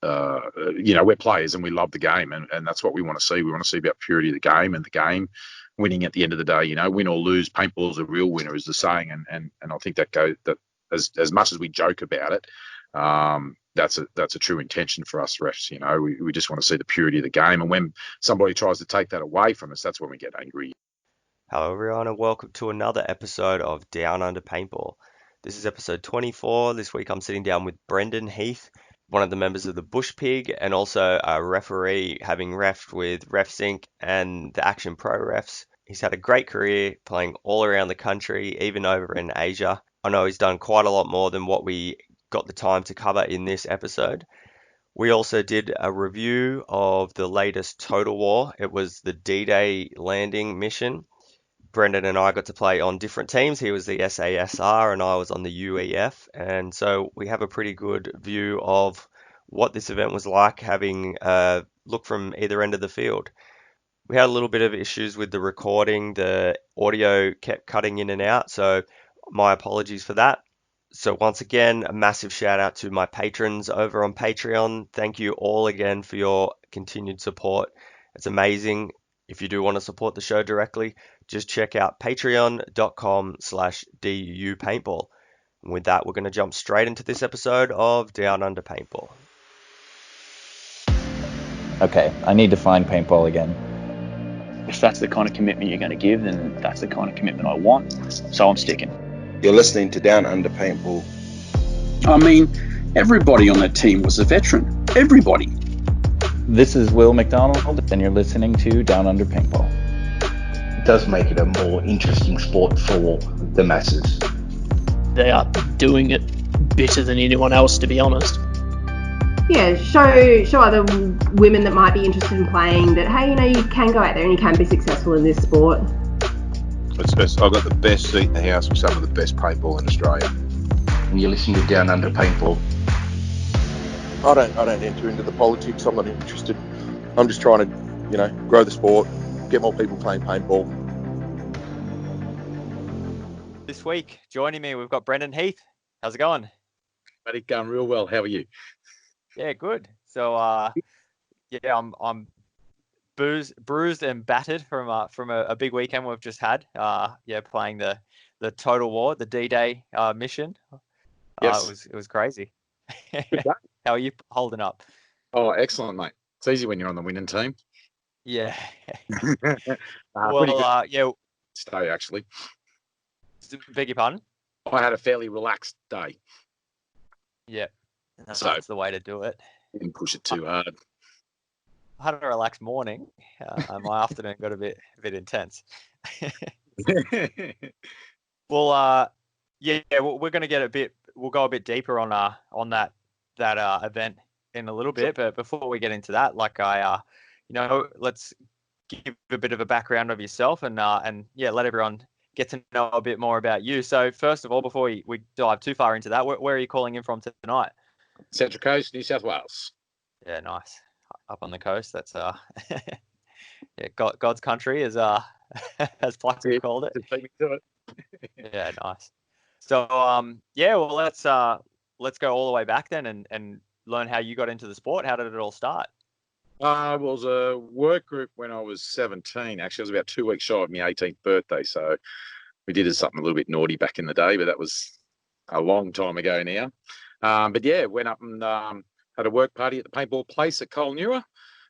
we're players and we love the game, and that's what we want to see. We want to see about purity of the game and the game winning at the end of the day. Win or lose, paintball is a real winner, is the saying, and I think that goes that as much as we joke about it, that's a true intention for us refs. We just want to see the purity of the game, and when somebody tries to take that away from us, that's when we get angry. Hello everyone and welcome to another episode of Down Under Paintball. This is episode 24. This week I'm sitting down with Brendan Heath, one of the members of the Bush Pig and also a referee, having refed with RefSync and the Action Pro refs. He's had a great career playing all around the country, even over in Asia. I know he's done quite a lot more than what we got the time to cover in this episode. We also did a review of the latest Total War. It was the D-Day landing mission. Brendan and I got to play on different teams. He was the SASR and I was on the UEF. And so we have a pretty good view of what this event was like, having a look from either end of the field. We had a little bit of issues with the recording. The audio kept cutting in and out. So my apologies for that. So once again, a massive shout out to my patrons over on Patreon. Thank you all again for your continued support. It's amazing. If you do want to support the show directly, just check out patreon.com/DU Paintball. And with that, we're going to jump straight into this episode of Down Under Paintball. Okay, I need to find paintball again. If that's the kind of commitment you're going to give, then that's the kind of commitment I want. So I'm sticking. You're listening to Down Under Paintball. I mean, everybody on that team was a veteran. Everybody. This is Will McDonald, and you're listening to Down Under Paintball. It does make it a more interesting sport for the masses. They are doing it better than anyone else, to be honest. Yeah, show other women that might be interested in playing that, hey, you can go out there and you can be successful in this sport. I've got the best seat in the house with some of the best paintball in Australia. And you're listening to Down Under Paintball. I don't enter into the politics. I'm not interested. I'm just trying to, grow the sport, get more people playing paintball. This week, joining me, we've got Brendan Heath. How's it going? Buddy, going real well. How are you? Yeah, good. So, I'm bruised and battered from a big weekend we've just had. Playing the Total War, the D-Day mission. Yes. It was crazy. Good day. How are you holding up? Oh, excellent, mate. It's easy when you're on the winning team. Yeah. Pretty good stay, actually. Beg your pardon? I had a fairly relaxed day. Yeah. That's the way to do it. Didn't push it too hard. I had a relaxed morning. My afternoon got a bit intense. Well, we're going to get we'll go a bit deeper on that event in a little bit. But before we get into that, let's give a bit of a background of yourself and let everyone get to know a bit more about you. So first of all, before we dive too far into that, where are you calling in from tonight? Central Coast, New South Wales. Yeah, nice. Up on the coast. That's God's country, as Pluxy called it. Yeah, nice. So let's go all the way back then and learn how you got into the sport. How did it all start? It was a work group when I was 17. Actually, I was about 2 weeks shy of my 18th birthday. So we did something a little bit naughty back in the day, but that was a long time ago now. Went up and had a work party at the paintball place at Colnura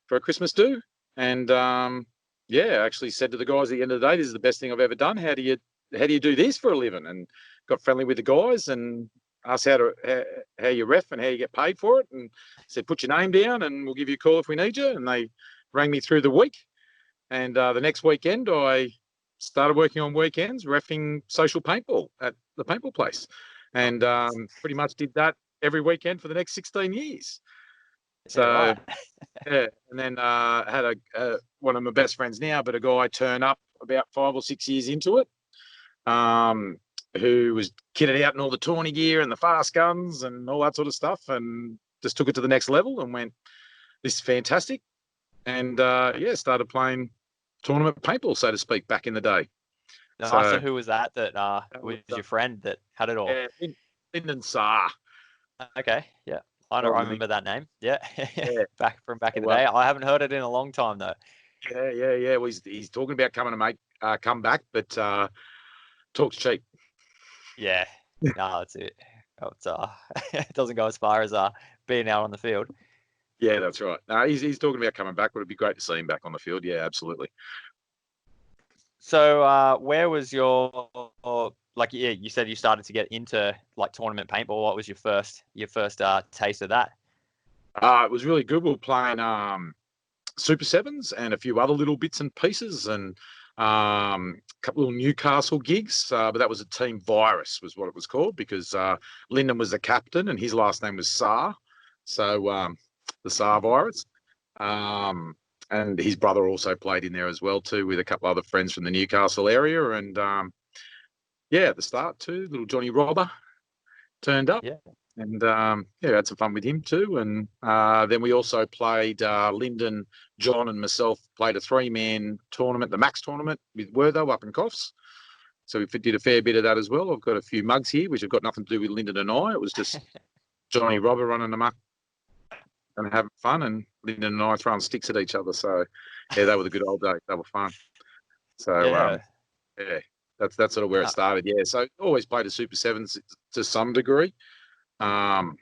for a Christmas do. And actually said to the guys at the end of the day, this is the best thing I've ever done. How do you do this for a living? And got friendly with the guys and asked how you ref and how you get paid for it, and said put your name down and we'll give you a call if we need you. And they rang me through the week, and the next weekend I started working on weekends reffing social paintball at the paintball place, and pretty much did that every weekend for the next 16 years. So and then had one of my best friends now, but a guy turn up about 5 or 6 years into it, who was kitted out in all the tawny gear and the fast guns and all that sort of stuff, and just took it to the next level and went, this is fantastic. And started playing tournament paintball, so to speak, back in the day. So who was that was your friend that had it all? Lyndon Saar. Okay, yeah. I Golden remember that name. Yeah. Yeah. back in the Well, day. I haven't heard it in a long time though. Yeah. Well, he's talking about coming to make come back, but talk's cheap. Yeah. No, that's it. It's it doesn't go as far as being out on the field. Yeah, that's right. No, he's talking about coming back, but it'd be great to see him back on the field. Yeah, absolutely. So, where was your like? Yeah, you said you started to get into like tournament paintball. What was your first taste of that? It was really good. We were playing Super Sevens and a few other little bits and pieces, and a couple of Newcastle gigs. But that was a Team Virus, was what it was called, because Lyndon was the captain and his last name was Saar. So the Saar Virus. And his brother also played in there as well too, with a couple other friends from the Newcastle area. And at the start too, little Johnny Robber turned up. Yeah. And had some fun with him too. And then we also played Lyndon, John, and myself played a 3-man tournament, the Max tournament with Wertho up in Coffs. So we did a fair bit of that as well. I've got a few mugs here, which have got nothing to do with Lyndon and I. It was just Johnny Robber running them up and having fun, and Lyndon and I throwing sticks at each other. So yeah, they were the good old days. They were fun. So that's sort of where it started. Yeah, so always played a Super Sevens to some degree. And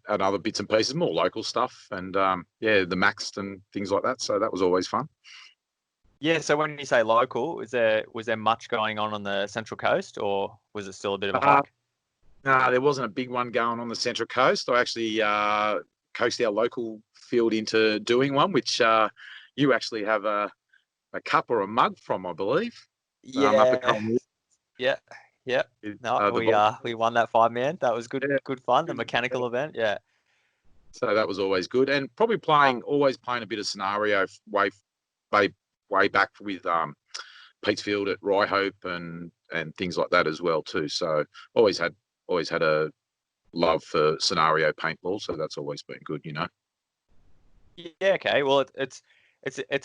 other bits and pieces, more local stuff, and the Maxed and things like that. So that was always fun. Yeah. So when you say local, was there much going on the Central Coast, or was it still a bit of a hike? No, there wasn't a big one going on the Central Coast. I actually coaxed our local field into doing one, which you actually have a cup or a mug from, I believe. Yeah. No, we won that 5-man. That was good. Good fun. The mechanical event. Yeah. So that was always good, and probably always playing a bit of scenario way back with Petersfield at Ryhope and things like that as well too. So always had a love for scenario paintball, so that's always been good, you know. Yeah. Okay. Well, it's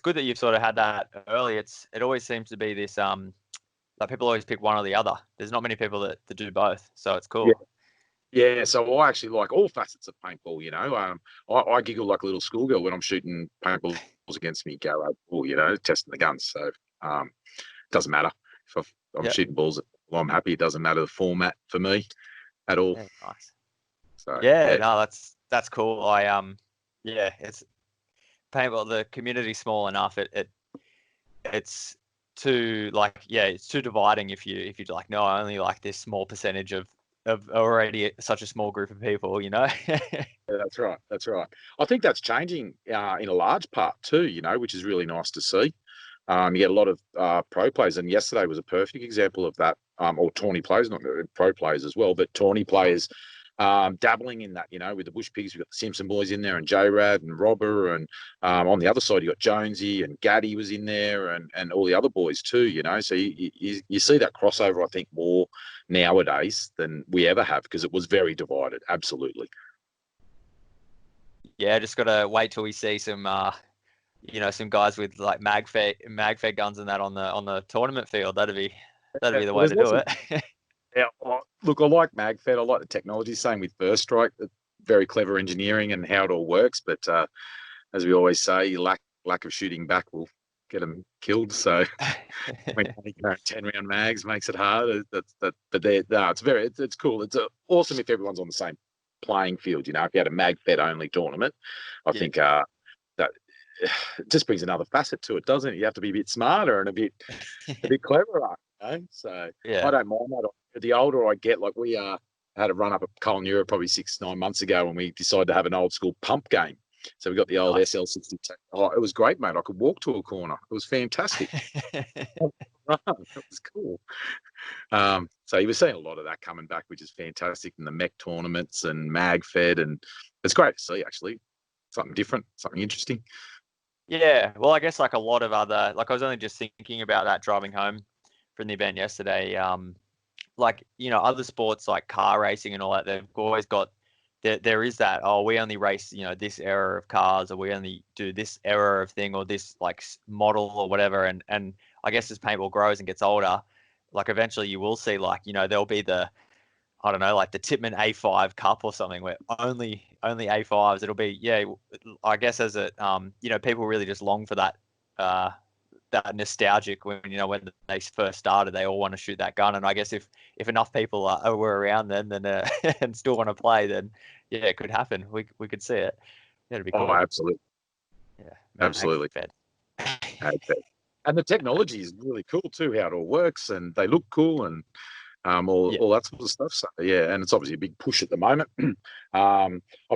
good that you've sort of had that early. It always seems to be this like people always pick one or the other. There's not many people that do both, so it's cool. Yeah. So I actually like all facets of paintball. You know, I giggle like a little schoolgirl when I'm shooting paintballs against me, testing the guns. So it doesn't matter if I'm shooting balls. Well, I'm happy. It doesn't matter the format for me at all. Yeah, nice. So no, that's cool. It's paintball. The community's small enough. It's too it's too dividing if you like, no, I only like this small percentage of already such a small group of people, you know. Yeah, that's right. I think that's changing in a large part too, you know, which is really nice to see. You get a lot of pro players, and yesterday was a perfect example of that. Or tawny players, not pro players as well, but tawny players dabbling in that, you know, with the Bush Pigs. We've got the Simpson boys in there, and J-Rad and Robber, and on the other side you got Jonesy and Gaddy was in there, and all the other boys too, you know. So you see that crossover, I think, more nowadays than we ever have, because it was very divided, absolutely. Yeah, just gotta wait till we see some some guys with like magfed guns and that on the tournament field. That'd be the way to do it. Yeah, look, I like MagFed. I like the technology. Same with First Strike. Very clever engineering and how it all works. But as we always say, lack of shooting back will get them killed. So when 10-round mags makes it hard. It's cool. It's awesome if everyone's on the same playing field. You know, if you had a MagFed only tournament, I think that it just brings another facet to it, doesn't it? You have to be a bit smarter and a bit cleverer. You know? So I don't mind that. The older I get, like we had a run up at Colnura probably 6-9 months ago, when we decided to have an old school pump game. So we got the old SL62. Oh, it was great, mate. I could walk to a corner. It was fantastic. It was cool. So you were seeing a lot of that coming back, which is fantastic, in the mech tournaments and MagFed, and it's great to see, actually. Something different, something interesting. Yeah, well, I guess like a lot of other, like I was only just thinking about that driving home from the event yesterday. Like, you know, other sports like car racing and all that, they've always got, there is that, oh, we only race, you know, this era of cars, or we only do this era of thing, or this like model or whatever. And I guess as paintball grows and gets older, like eventually you will see, like, you know, there'll be the, I don't know, like the Tipman A5 Cup or something, where only A5s. It'll be, yeah, I guess as it, people really just long for that that nostalgic when when they first started, they all want to shoot that gun. And I guess if enough people were around then and still want to play, then yeah, it could happen. We could see it. That'd be cool. Oh, absolutely. Yeah, absolutely. Fed. And the technology is really cool too, how it all works, and they look cool, and all that sort of stuff. So yeah, and it's obviously a big push at the moment. I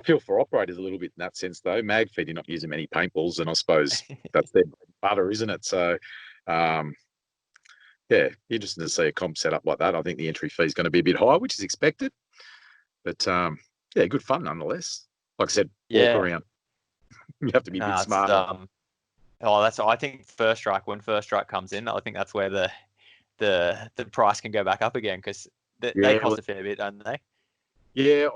feel for operators a little bit in that sense, though. MagFed, you're not using many paintballs, and I suppose that's their butter, isn't it? So, interesting to see a comp set up like that. I think the entry fee is going to be a bit high, which is expected, but good fun nonetheless. Like I said, walk around. You have to be a bit smart. I think First Strike, when First Strike comes in, I think that's where the price can go back up again, because they cost a fair bit, don't they? Yeah,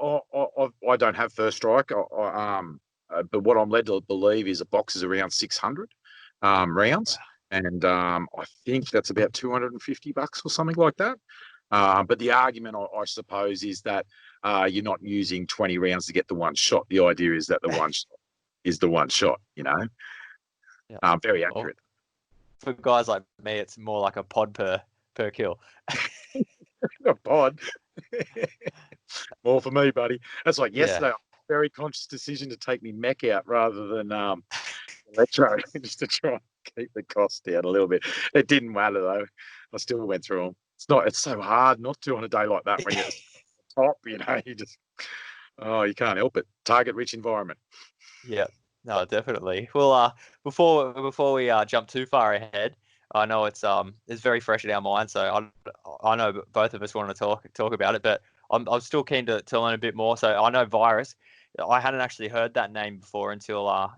I don't have First Strike, but what I'm led to believe is a box is around 600 rounds, and I think that's about $250 or something like that. But the argument, I suppose, is that you're not using 20 rounds to get the one shot. The idea is that the one shot is the one shot, very accurate. For guys like me, it's more like a pod per kill. A pod. More for me, buddy. That's like yesterday. Very conscious decision to take me mech out rather than electro, just to try and keep the cost down a little bit. It didn't matter though. I still went through them. It's so hard not to on a day like that when you're at the top. You just you can't help it. Target rich environment. Yeah. No, definitely. Well, before we jump too far ahead, I know it's very fresh in our minds, so I know both of us want to talk about it, but I'm still keen to learn a bit more. So I know Virus. I hadn't actually heard that name before until I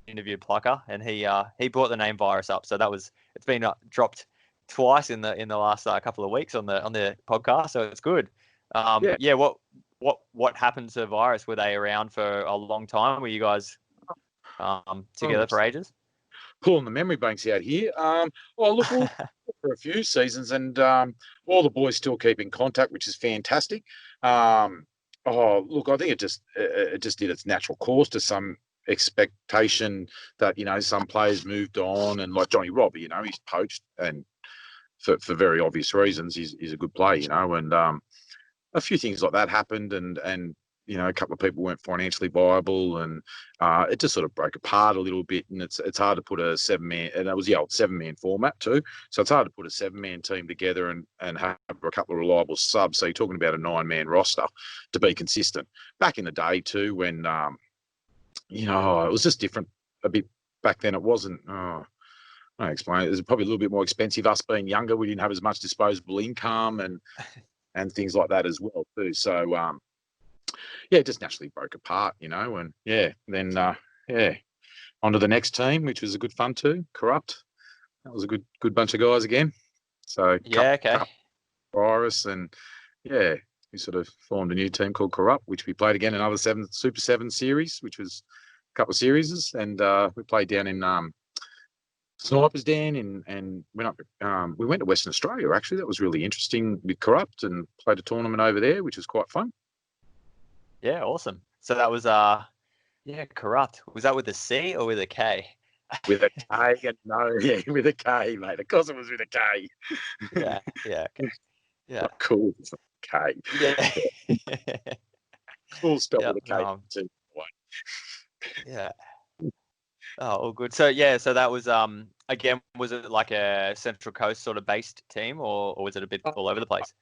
interviewed Plucker, and he brought the name Virus up. So it's been dropped twice in the last couple of weeks on the podcast, so it's good. What happened to Virus? Were they around for a long time? Were you guys together for ages? Pulling the memory banks out here. We'll for a few seasons, and all the boys still keep in contact, which is fantastic. I think it just did its natural course to some expectation that some players moved on, and like Johnny Robb, he's poached, and for very obvious reasons, he's a good player, and a few things like that happened, and a couple of people weren't financially viable, and it just sort of broke apart a little bit. And it's hard to put a 7-man, and that was the old 7-man format too. So it's hard to put a 7-man team together and have a couple of reliable subs. So you're talking about a 9-man roster to be consistent. Back in the day too, when it was just different a bit back then. It wasn't. I explain it. It was probably a little bit more expensive. Us being younger, we didn't have as much disposable income and things like that as well too. So it just naturally broke apart, and then on to the next team, which was a good fun too. Corrupt. That was a good bunch of guys again. So Virus, and we sort of formed a new team called Corrupt, which we played again another Super 7 series, which was a couple of series, and we played down in Snipers Den, and went up. We went to Western Australia actually. That was really interesting with Corrupt, and played a tournament over there, which was quite fun. Yeah, awesome. So that was Corrupt. Was that with a C or with a K? With a K, with a K, mate. Of course it was with a K. Yeah, okay. Yeah. Not cool. It's not K. Yeah. Cool spelled with a K too. Yeah. Oh, all good. So so that was again, was it like a Central Coast sort of based team, or was it a bit all over the place?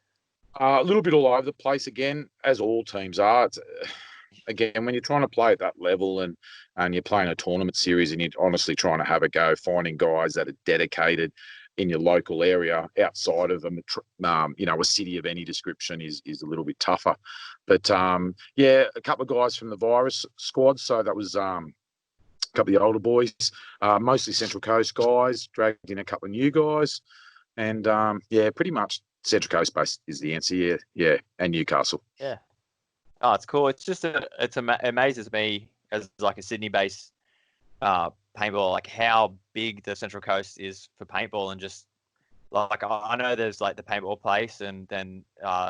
A little bit all over the place again, as all teams are. It's, again, when you're trying to play at that level and you're playing a tournament series and you're honestly trying to have a go, finding guys that are dedicated in your local area outside of a city of any description is a little bit tougher. But a couple of guys from the Virus squad. So that was a couple of the older boys, mostly Central Coast guys, dragged in a couple of new guys, and pretty much Central Coast based is the answer. Yeah, and Newcastle. Yeah. Oh, it's cool. It's just it amazes me as like a Sydney based paintball, like how big the Central Coast is for paintball, and just like I know there's like the paintball place, and then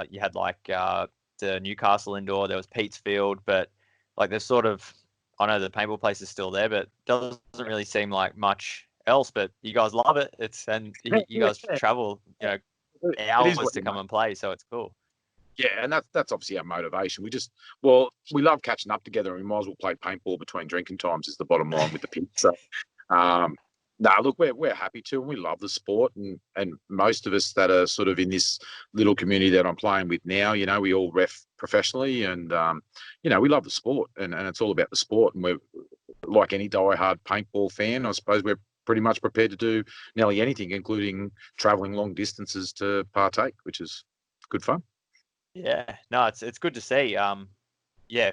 you had like the Newcastle indoor. There was Pete's Field, but like there's sort of, I know the paintball place is still there, but doesn't really seem like much else. But you guys love it. And you guys travel, It is hours what to you come and play, so it's cool. Yeah, and that's obviously our motivation. We love catching up together, and we might as well play paintball between drinking times. Is the bottom line with the kids. So, look, we're happy to, and we love the sport, and most of us that are sort of in this little community that I'm playing with now, we all ref professionally, and we love the sport, and it's all about the sport, and we're like any die-hard paintball fan. I suppose we're pretty much prepared to do nearly anything, including traveling long distances to partake, which is good fun. Yeah, no, it's good to see. Yeah,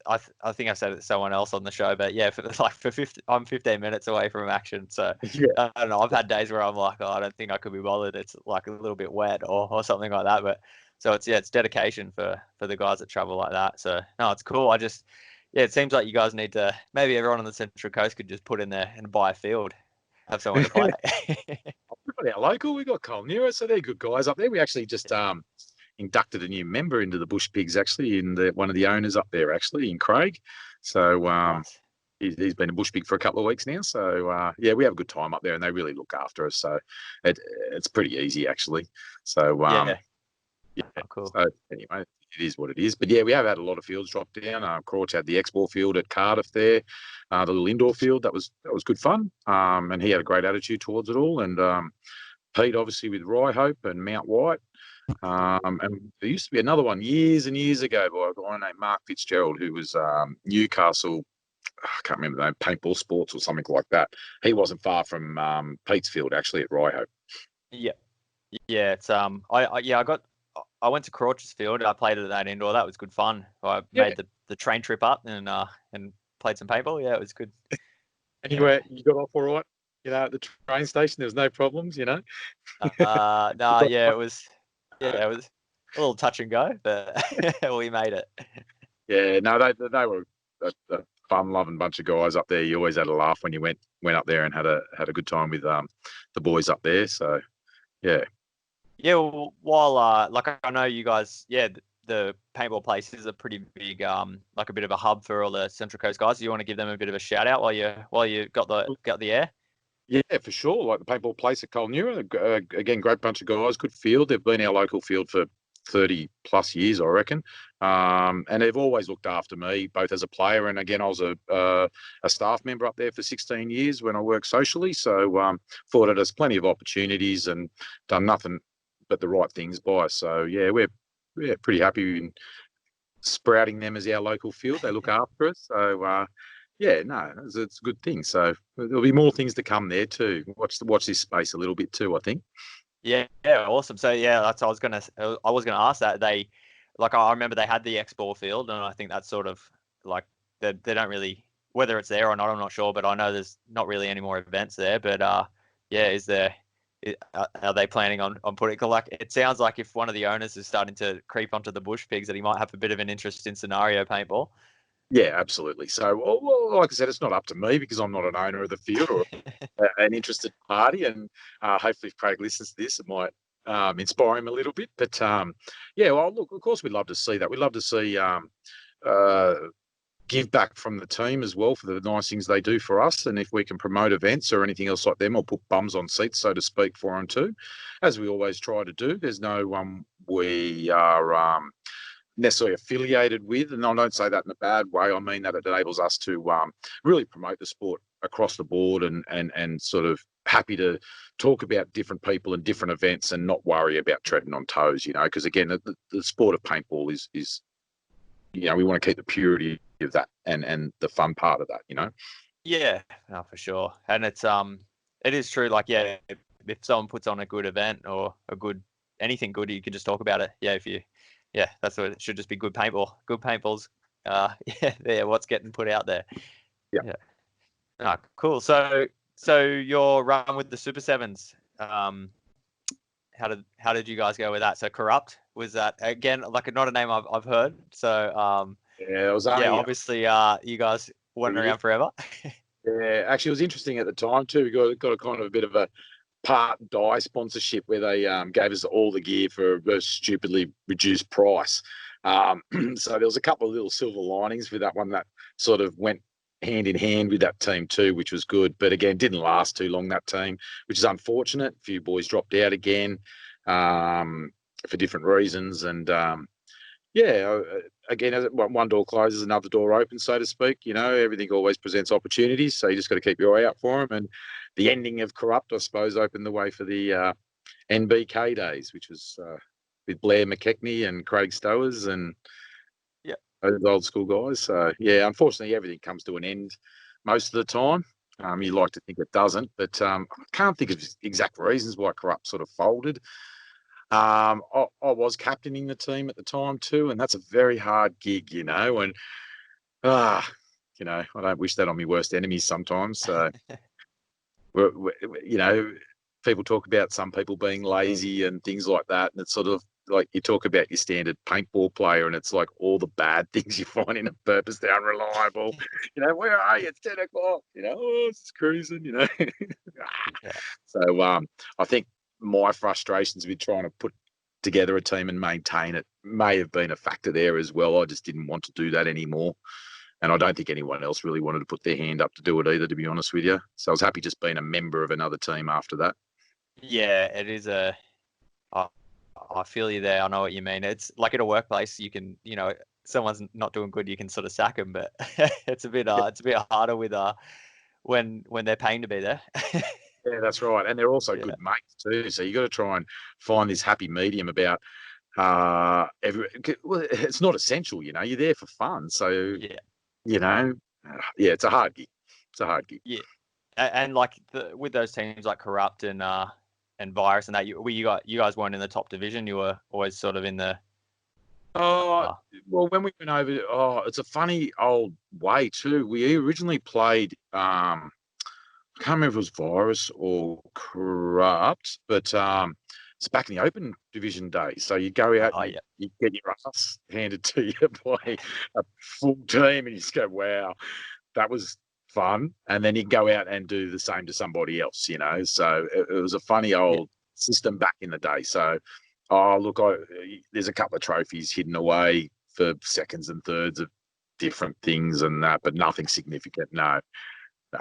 I think I said it to someone else on the show, but yeah, I'm 15 minutes away from action, so Yeah. I don't know. I've had days where I'm like, oh, I don't think I could be bothered. It's like a little bit wet or something like that, but so it's dedication for the guys that travel like that. So no, it's cool. It seems like you guys need to, maybe everyone on the Central Coast could just put in there and buy a field, have someone to play. We've got our local, we've got Colnera, so they're good guys up there. We actually just inducted a new member into the Bush Pigs, actually, one of the owners up there, actually, in Craig. So Nice. he's been a Bush Pig for a couple of weeks now. So we have a good time up there, and they really look after us. So it's pretty easy, actually. So Yeah. yeah. Cool. So anyway, it is what it is. But yeah, we have had a lot of fields drop down. Crouch had the X-Ball field at Cardiff there, the little indoor field. That was good fun. And he had a great attitude towards it all. And Pete, obviously, with Rye Hope and Mount White. And there used to be another one years and years ago by a guy named Mark Fitzgerald, who was Newcastle. I can't remember the name, Paintball Sports or something like that. He wasn't far from Pete's field, actually, at Rye Hope. Yeah. Yeah. It's I went to Crouch's field. I played at that indoor. That was good fun. I made the train trip up and played some paintball. Yeah, it was good. Anyway, you got off all right. At the train station, there was no problems. No, yeah, it was a little touch and go, but we made it. Yeah, no, they were a fun-loving bunch of guys up there. You always had a laugh when you went up there and had a good time with the boys up there. So, yeah. Yeah, well, while like I know you guys, the paintball place is a pretty big, like a bit of a hub for all the Central Coast guys. Do you want to give them a bit of a shout out while you got the air? Yeah, for sure. Like the paintball place at Colnera, again, great bunch of guys, good field. They've been our local field for 30 plus years, I reckon. And they've always looked after me, both as a player and again, I was a staff member up there for 16 years when I worked socially. So afforded us plenty of opportunities and done nothing but the right things by us. So yeah, we're pretty happy in sprouting them as our local field. They look after us. So it's a good thing. So there'll be more things to come there too. Watch this space a little bit too, I think. Yeah, awesome. So yeah, I was gonna ask that. They, like, I remember they had the X-Ball field, and I think that's sort of like they don't really, whether it's there or not, I'm not sure, but I know there's not really any more events there. But are they planning on putting, like, it sounds like if one of the owners is starting to creep onto the Bush Pigs, that he might have a bit of an interest in scenario paintball. Yeah, absolutely. So, well, like I said, it's not up to me because I'm not an owner of the field or an interested party. And hopefully, if Craig listens to this, it might inspire him a little bit. But look, of course, we'd love to see that. We'd love to see give back from the team as well for the nice things they do for us. And if we can promote events or anything else like them, or put bums on seats, so to speak, for them too, as we always try to do. There's no one we are necessarily affiliated with, and I don't say that in a bad way. I mean that it enables us to really promote the sport across the board, and sort of happy to talk about different people and different events and not worry about treading on toes, because again, the sport of paintball is we want to keep the purity of that and the fun part of that, Yeah, no, for sure. And it's it is true, like, yeah, if someone puts on a good event or anything good, you can just talk about it. Yeah, that's what it should just be. Good paintball. Good paintballs. What's getting put out there. Yeah. Ah, cool. So your run with the Super Sevens, how did you guys go with that? So Corrupt, was that again, like, not a name I've heard. So it was only, obviously you guys weren't around forever. Yeah, actually, it was interesting at the time too. We got a kind of a bit of a part die sponsorship where they gave us all the gear for a stupidly reduced price. So there was a couple of little silver linings with that one that sort of went hand in hand with that team too, which was good. But again, didn't last too long, that team, which is unfortunate. A few boys dropped out again for different reasons. And again, as one door closes, another door opens, so to speak. Everything always presents opportunities. So you just got to keep your eye out for them. And the ending of Corrupt, I suppose, opened the way for the NBK days, which was with Blair McKechnie and Craig Stowers and those old school guys. So, yeah, unfortunately, everything comes to an end most of the time. You like to think it doesn't, but I can't think of exact reasons why Corrupt sort of folded. I was captaining the team at the time too, and that's a very hard gig, and I don't wish that on my worst enemies sometimes. So, people talk about some people being lazy and things like that, and it's sort of like you talk about your standard paintball player, and it's like all the bad things you find in a purposely unreliable. Where are you? It's 10 o'clock. It's cruising. So I think my frustrations with trying to put together a team and maintain it may have been a factor there as well. I just didn't want to do that anymore. And I don't think anyone else really wanted to put their hand up to do it either, to be honest with you. So I was happy just being a member of another team after that. Yeah, it is I feel you there. I know what you mean. It's like at a workplace, you can, someone's not doing good, you can sort of sack them, but it's a bit harder with when they're paying to be there. Yeah, that's right. And they're also good mates too. So you got to try and find this happy medium about it's not essential, you're there for fun. So, it's a hard gig. Yeah. And like with those teams like Corrupt and Virus and that, you guys weren't in the top division. You were always sort of in the. Well, when we went over, it's a funny old way too. We originally played. I can't remember if it was Virus or Corrupt, but it's back in the open division days. So you go out, you get your ass handed to you by a full team, and you just go, "Wow, that was fun." And then you go out and do the same to somebody else, So it was a funny old system back in the day. So, there's a couple of trophies hidden away for seconds and thirds of different things and that, but nothing significant. No.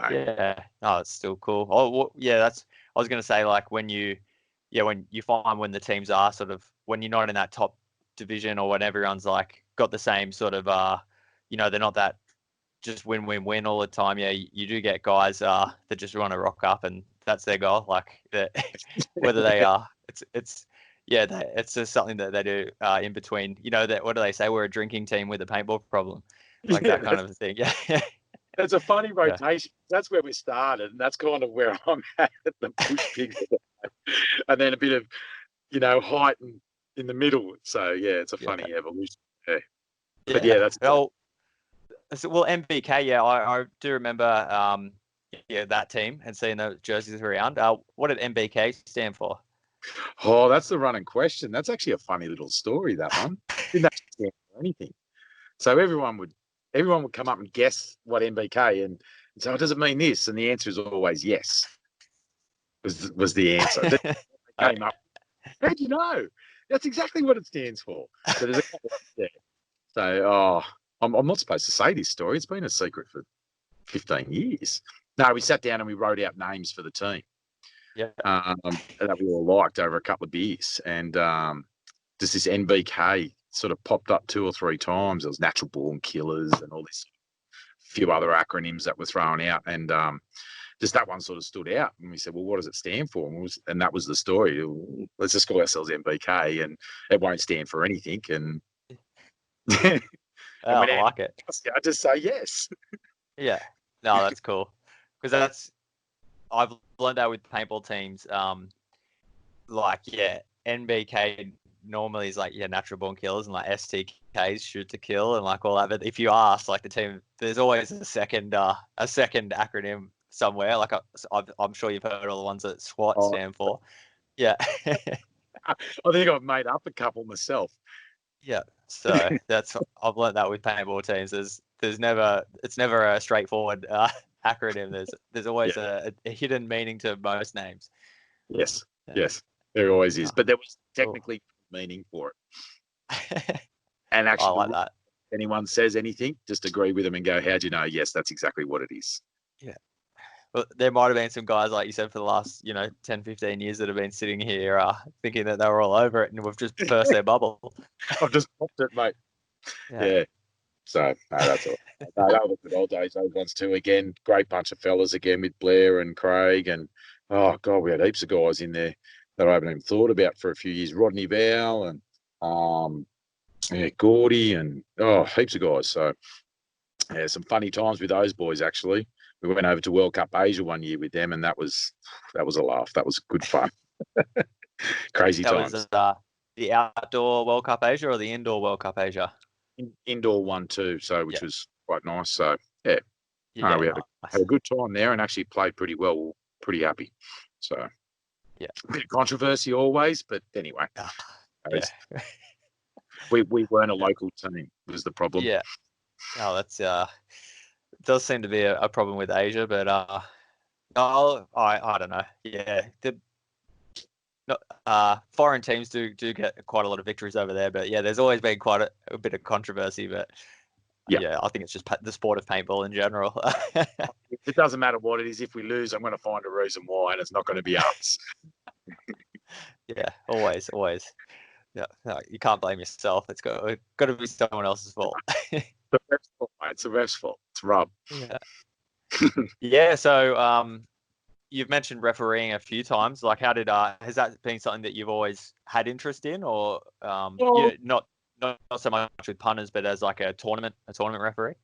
Yeah. Oh, it's still cool. Oh, well, yeah. I was going to say, like when you find when the teams are sort of when you're not in that top division or when everyone's like got the same sort of they're not that just win all the time. Yeah, you do get guys that just want to rock up and that's their goal. Like whether they are, it's just something that they do in between. That what do they say? We're a drinking team with a paintball problem, like that kind of a thing. Yeah. It's a funny rotation. Yeah. That's where we started, and that's kind of where I'm at the Bush Pig, and then a bit of, height in the middle. So it's a funny evolution. Yeah. But that's. Well, MBK. Yeah, I do remember. That team and seeing those jerseys around. What did MBK stand for? Oh, that's the running question. That's actually a funny little story. That one didn't actually stand for anything. So everyone would come up and guess what MBK and so does it mean this? And the answer is always yes. Was the answer. Came up. How do you know? That's exactly what it stands for. So there's a couple there. So I'm not supposed to say this story. It's been a secret for 15 years. No, we sat down and we wrote out names for the team. Yeah. That we all liked over a couple of beers. And just this NBK sort of popped up 2 or 3 times. There was Natural Born Killers and all this few other acronyms that were thrown out. And just that one sort of stood out. And we said, well, what does it stand for? And that was the story. Let's just call ourselves MBK and it won't stand for anything. And I like it. I just say yes. Yeah. No, that's cool. Because I've learned that with paintball teams. NBK normally is like natural born killers and like STKs shoot to kill and like all that. But if you ask like the team, there's always a second acronym somewhere. Like I'm sure you've heard all the ones that SWAT stand for. Yeah. I think I've made up a couple myself. Yeah. So I've learned that with paintball teams. It's never a straightforward acronym. There's always a hidden meaning to most names. Yes, Yeah. yes, there always is. Oh, But there was cool. technically meaning for it. And I actually, like that. if anyone says anything, just agree with them and go, how do you know? Yes, that's exactly what it is. Yeah. Well, there might have been some guys, like you said, for the last, 10, 15 years that have been sitting here thinking that they were all over it, and we've just burst their bubble. I've just popped it, mate. Yeah. Yeah. So, no, that's all. No, that was the good old days, those ones too. Again, great bunch of fellas again with Blair and Craig. And, oh, God, we had heaps of guys in there that I haven't even thought about for a few years. Rodney Val and, Gordy and, heaps of guys. So, yeah, some funny times with those boys, actually. We went over to World Cup Asia one year with them, and that was a laugh. That was good fun. Crazy That times. was the outdoor World Cup Asia or the indoor World Cup Asia? Indoor one too, so which was quite nice. So yeah, Yeah, we had nice. a good time there and actually played pretty well. We were pretty happy. So Yeah. a bit of controversy always, but anyway, Yeah. we weren't a local team was the problem. Yeah. Oh, that's does seem to be a problem with Asia, but I don't know. Yeah, foreign teams do get quite a lot of victories over there, but yeah, there's always been quite a bit of controversy. But yeah, I think it's just the sport of paintball in general. It doesn't matter what it is. If we lose, I'm going to find a reason why, and it's not going to be us. Yeah, always. Yeah, no, you can't blame yourself. It's got to be someone else's fault. The ref's fault, mate. It's the ref's fault. It's Rob. Yeah. Yeah. So, you've mentioned refereeing a few times. Like, how did has that been something that you've always had interest in, or not so much with punters, but as like a tournament referee?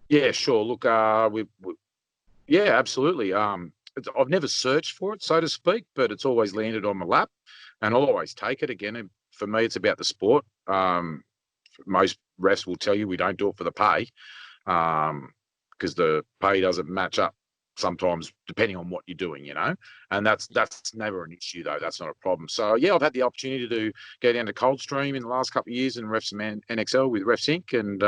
Yeah, sure. Look, yeah, absolutely. I've never searched for it, so to speak, but it's always landed on my lap, and I'll always take it. Again, and for me, it's about the sport. Most refs will tell you we don't do it for the pay, because the pay doesn't match up sometimes, depending on what you're doing, and that's never an issue though. That's not a problem. So yeah, I've had the opportunity to go down to Coldstream in the last couple of years and ref some NXL with Refs Inc. and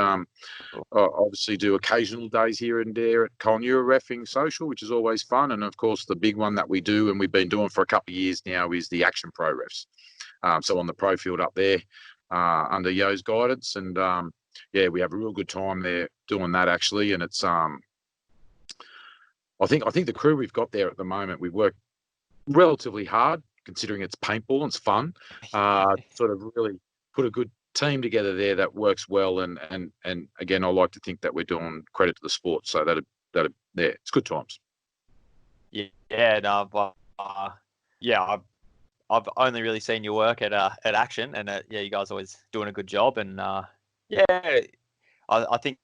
obviously do occasional days here and there at Colnura Refing Social, which is always fun. And of course, the big one that we do and we've been doing for a couple of years now is the Action Pro Refs. So on the pro field up there under Yo's guidance, and yeah, we have a real good time there doing that actually, and it's I think the crew we've got there at the moment, we've worked relatively hard considering it's paintball and it's fun. Sort of really put a good team together there that works well, and again, I like to think that we're doing credit to the sport. So that yeah, it's good times. Yeah, no, yeah, I've only really seen your work at Action, and yeah, you guys are always doing a good job, and yeah, I think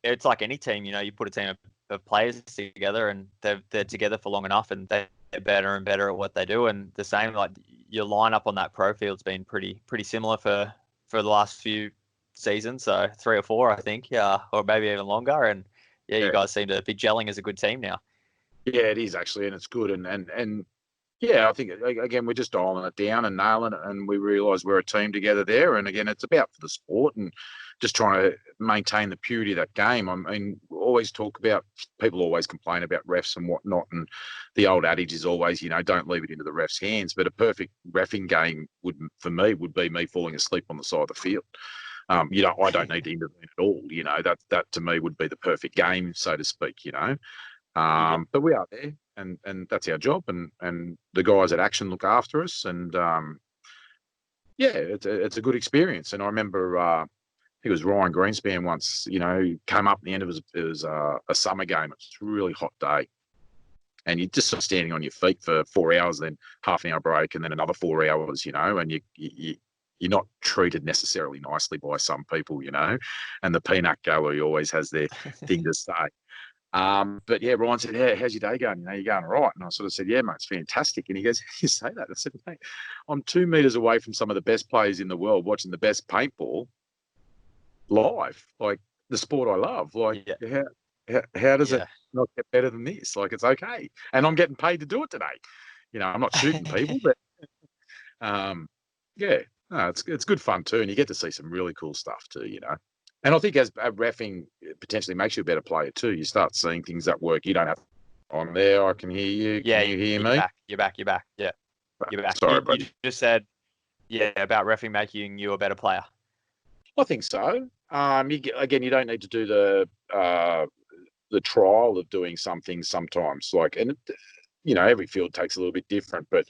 it's like any team, you put a team of players together, and they're together for long enough, and they're better and better at what they do. And the same, like your lineup on that pro field's been pretty similar for the last few seasons, so 3 or 4, I think, or maybe even longer. And yeah, you guys seem to be gelling as a good team now. Yeah, it is actually, and it's good, and yeah, I think again we're just dialing it down and nailing it, and we realise we're a team together there. And again, it's about for the sport and just trying to maintain the purity of that game. I mean, people always complain about refs and whatnot, and the old adage is always, don't leave it into the refs' hands. But a perfect reffing game would be me falling asleep on the side of the field. I don't need to intervene at all. That to me would be the perfect game, so to speak. But we are there, and that's our job, and the guys at Action look after us, and yeah, it's a good experience. And I remember I think it was Ryan Greenspan once, came up at the end of it was a summer game. It's a really hot day, and you're just sort of standing on your feet for 4 hours, then half an hour break, and then another 4 hours, and you're not treated necessarily nicely by some people, and the peanut gallery always has their thing to say. But yeah, Ryan said, "Yeah, how's your day going? You're going all right?" And I sort of said, "Yeah, mate, it's fantastic." And he goes, "How do you say that?" I said, "Mate, I'm 2 meters away from some of the best players in the world, watching the best paintball live, like the sport I love. Like, how does it not get better than this? Like, it's okay, and I'm getting paid to do it today. I'm not shooting people, but yeah, no, it's good fun too, and you get to see some really cool stuff too, And I think as reffing potentially makes you a better player too. You start seeing things that work. You don't have. I'm there. I can hear you. Yeah, can you hear me? You're back. Yeah. you're back. Sorry, You just said, about reffing making you a better player. I think so. Again, you don't need to do the trial of doing something sometimes. And every field takes a little bit different. But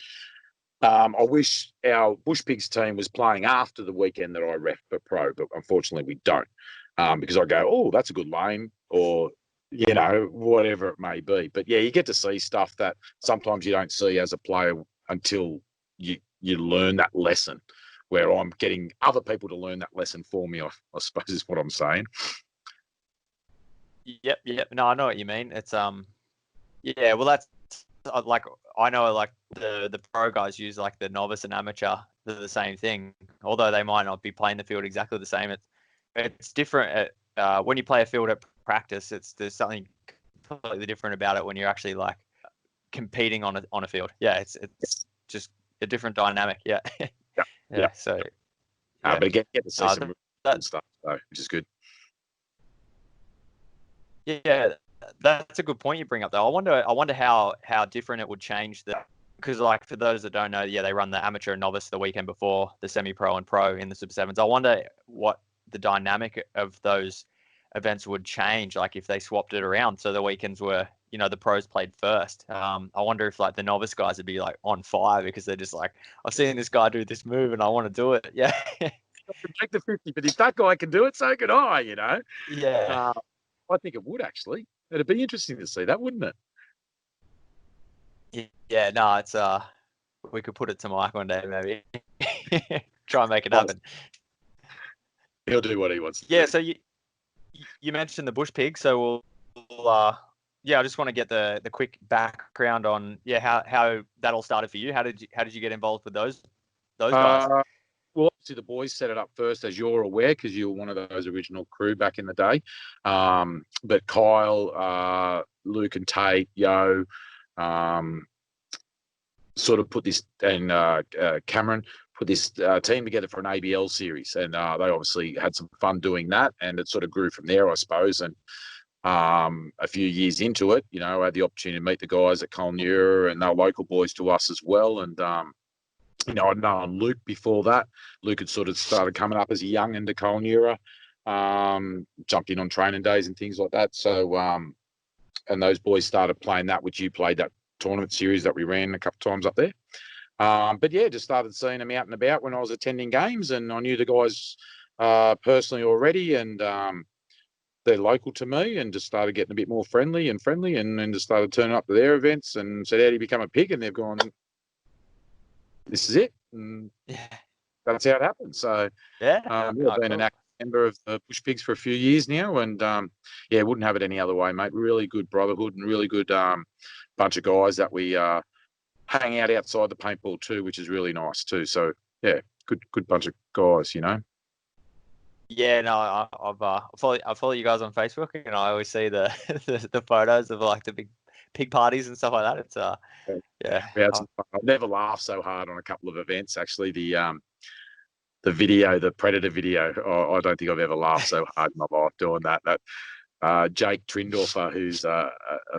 I wish our Bush Pigs team was playing after the weekend that I ref for pro, but unfortunately we don't, because I go, oh, that's a good lane, or whatever it may be. But yeah, you get to see stuff that sometimes you don't see as a player until you learn that lesson. Where I'm getting other people to learn that lesson for me, I suppose is what I'm saying. Yep. No, I know what you mean. It's yeah. Well, that's like I know like the pro guys use like the novice and amateur. They're the same thing, although they might not be playing the field exactly the same. It's different when you play a field at practice. There's something completely different about it when you're actually like competing on a field. Yeah, it's just a different dynamic. Yeah. Yeah. So, but again, get to see some good stuff, though, which is good. Yeah, that's a good point you bring up, though. I wonder how different it would change because like for those that don't know, they run the amateur and novice the weekend before the semi-pro and pro in the Super Sevens. I wonder what the dynamic of those events would change, like if they swapped it around so the weekends were, the pros played first. I wonder if like the novice guys would be like on fire because they're just like, I've seen this guy do this move and I want to do it. Yeah. Make the 50, but if that guy can do it, so can I. Yeah. I think it would actually. It'd be interesting to see that, wouldn't it? Yeah. No, it's we could put it to Mike one day, maybe. Try and make it happen. He'll do what he wants to do. Yeah. So you mentioned the Bush Pig, so we'll I just want to get the quick background on how that all started for you. How did you get involved with those guys? Well, obviously the boys set it up first, as you're aware, because you were one of those original crew back in the day. But Kyle, Luke, and Tate, Yo, sort of put this, and Cameron put this team together for an ABL series, and they obviously had some fun doing that, and it sort of grew from there, I suppose. And a few years into it, I had the opportunity to meet the guys at Colnura, and they're local boys to us as well. And I'd known Luke before that. Luke had sort of started coming up as a young into Colnura, jumped in on training days and things like that. So, and those boys started playing that, which you played that tournament series that we ran a couple of times up there. But yeah, just started seeing them out and about when I was attending games, and I knew the guys personally already, and they're local to me, and just started getting a bit more friendly, and then just started turning up to their events and said, how do you become a pig? And they've gone, this is it. And that's how it happened. So I've been an active member of the Bush Pigs for a few years now, and wouldn't have it any other way, mate. Really good brotherhood and really good bunch of guys that we hang out outside the paintball too, which is really nice too. So yeah, good bunch of guys, Yeah, no, I follow you guys on Facebook, and I always see the the photos of like the big pig parties and stuff like that. It's we had some fun. I've never laughed so hard on a couple of events. Actually, the video, the Predator video, I don't think I've ever laughed so hard in my life doing that. Jake Trindorfer, who's a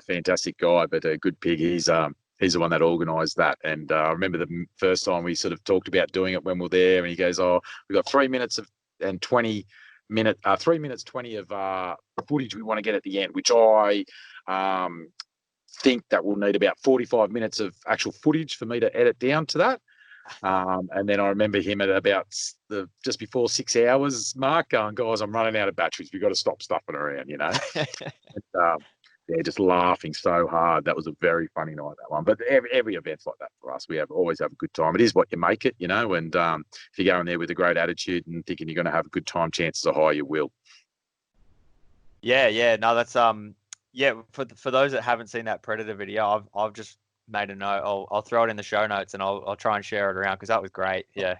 fantastic guy, but a good pig. He's the one that organised that. And I remember the first time we sort of talked about doing it when we were there, and he goes, "Oh, we've got 3 minutes of 20 minutes of footage we want to get at the end," which I think that we'll need about 45 minutes of actual footage for me to edit down to that. And then I remember him at about just before 6 hours mark going, "Guys, I'm running out of batteries. We've got to stop stuffing around," And, just laughing so hard. That was a very funny night, that one. But every event's like that for us. We always have a good time. It is what you make it, and if you go in there with a great attitude and thinking you're going to have a good time, chances are high you will. Yeah. No, that's for those that haven't seen that Predator video, I've just made a note. I'll throw it in the show notes, and I'll try and share it around because that was great. Yeah,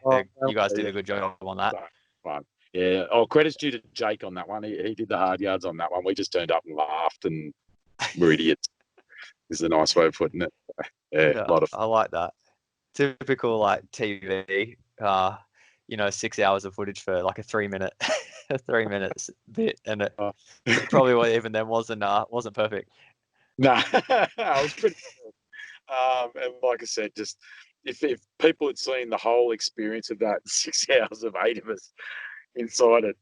you guys did a good job on that. Fun. Yeah. Oh, credit's due to Jake on that one. He did the hard yards on that one. We just turned up and laughed, and we're idiots. Is a nice way of putting it. Yeah, a lot of fun. I like that. Typical like TV. 6 hours of footage for like a 3 minute, 3 minutes bit, and it probably even then wasn't perfect. No, I was pretty good. And like I said, just if people had seen the whole experience of that 6 hours of 8 of us inside a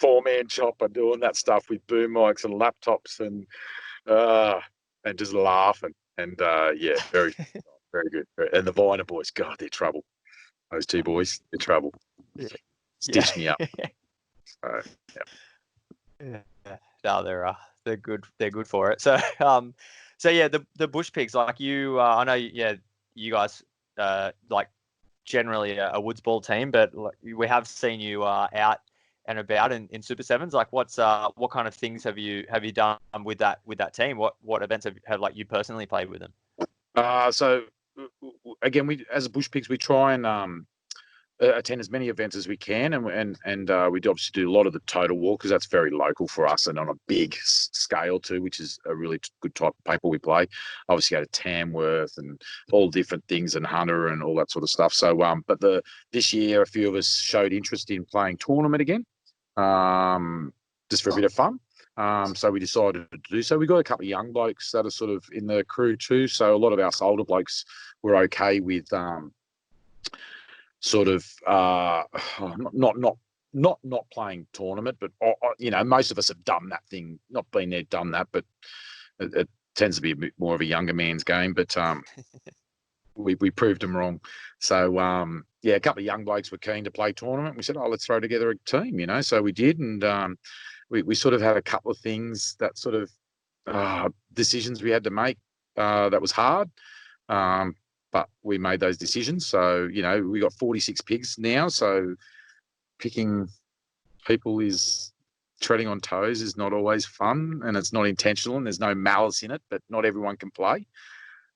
4-man chopper doing that stuff with boom mics and laptops and just laughing. And yeah, very, very good. And the Viner boys, God, they're trouble. Those two boys, they're trouble. Yeah. Stitched me up. So, yeah. Yeah. No, they're good. They're good for it. So so yeah, the bush pigs, like you, I know, yeah, you guys like generally a woods ball team, but like, we have seen you out and about in Super Sevens. Like, what kind of things have you done with that team? What events have like you personally played with them? So again, we as a bush pigs, we try and attend as many events as we can, and we do obviously do a lot of the total walk because that's very local for us and on a big scale too, which is a really good type of paintball we play. Obviously, go to Tamworth and all different things and Hunter and all that sort of stuff. So, but this year, a few of us showed interest in playing tournament again, just for a bit of fun. So we decided to do so. We got a couple of young blokes that are sort of in the crew too. So a lot of us older blokes were okay with sort of not playing tournament, but you know, most of us have done that thing, not been there, done that, but it tends to be a bit more of a younger man's game. But we proved them wrong. So yeah, a couple of young blokes were keen to play tournament. We said, oh, let's throw together a team, you know. So we did, and we sort of had a couple of things that sort of decisions we had to make that was hard. But we made those decisions. So, you know, we got 46 pigs now. So picking people is treading on toes is not always fun, and it's not intentional, and there's no malice in it, but not everyone can play.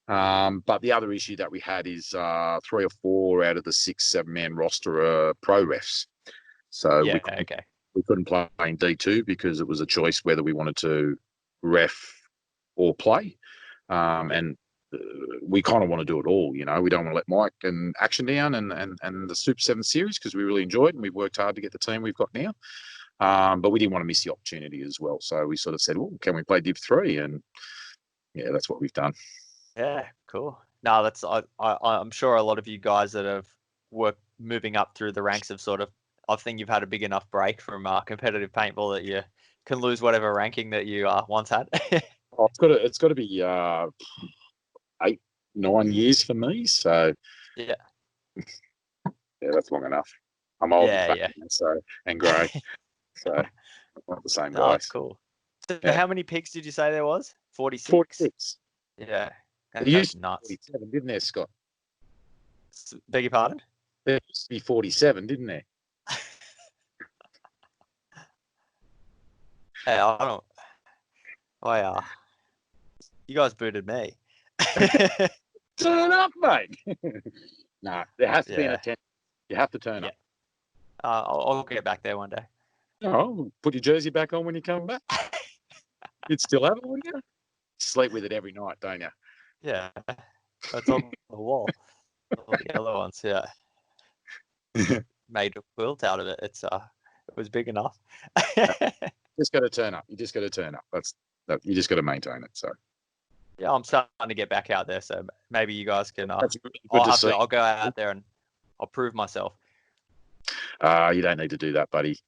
But the other issue that we had is 3 or 4 out of the 6-7-man roster are pro refs. So yeah, we couldn't play in D2 because it was a choice whether we wanted to ref or play. And we kind of want to do it all, you know. We don't want to let Mike and Action down and the Super 7 series because we really enjoyed it and we've worked hard to get the team we've got now. But we didn't want to miss the opportunity as well. So we sort of said, well, can we play Div 3? And yeah, that's what we've done. Yeah, cool. No, that's I'm sure a lot of you guys that have worked moving up through the ranks have sort of, I think you've had a big enough break from competitive paintball that you can lose whatever ranking that you once had. Oh, it's got to be 8-9 years for me. So yeah, that's long enough. I'm old yeah. and grey, so I'm not the same guy. That's cool. So how many pigs did you say there was? 46. 46. Yeah, it used to be nuts. 47, didn't there, Scott? Beg your pardon? There used to be 47, didn't there? Hey, I don't. You guys booted me. Turn up, mate. No, there has to be an attendance. You have to turn up. I'll get back there one day. Oh, put your jersey back on when you come back. You'd still have it, wouldn't you? Sleep with it every night, don't you? Yeah, that's on the wall. All the other ones, yeah. Made a quilt out of it. It was big enough. Just got to turn up. You just got to turn up. You just got to maintain it. So. Yeah, I'm starting to get back out there, so maybe you guys can. I'll go out there and I'll prove myself. You don't need to do that, buddy.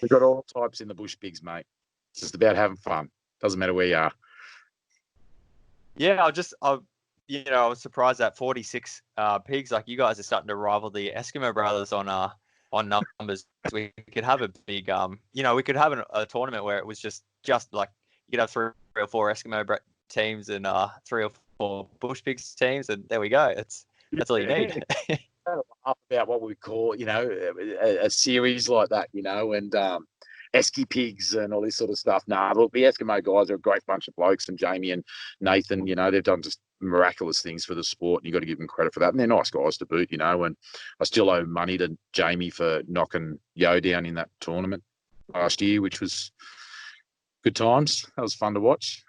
We've got all types in the bush pigs, mate. It's just about having fun. Doesn't matter where you are. Yeah, I was surprised that 46 pigs. Like, you guys are starting to rival the Eskimo brothers on numbers. We could have a big we could have a tournament where it was just like you could have 3 or 4 Eskimo teams and 3 or 4 bush pigs teams, and there we go. That's all you need. Up about what we call, a series like that, and Esky pigs and all this sort of stuff. Nah, look, the Eskimo guys are a great bunch of blokes, and Jamie and Nathan, they've done just miraculous things for the sport, and you've got to give them credit for that. And they're nice guys to boot, and I still owe money to Jamie for knocking Yo down in that tournament last year, which was good times. That was fun to watch.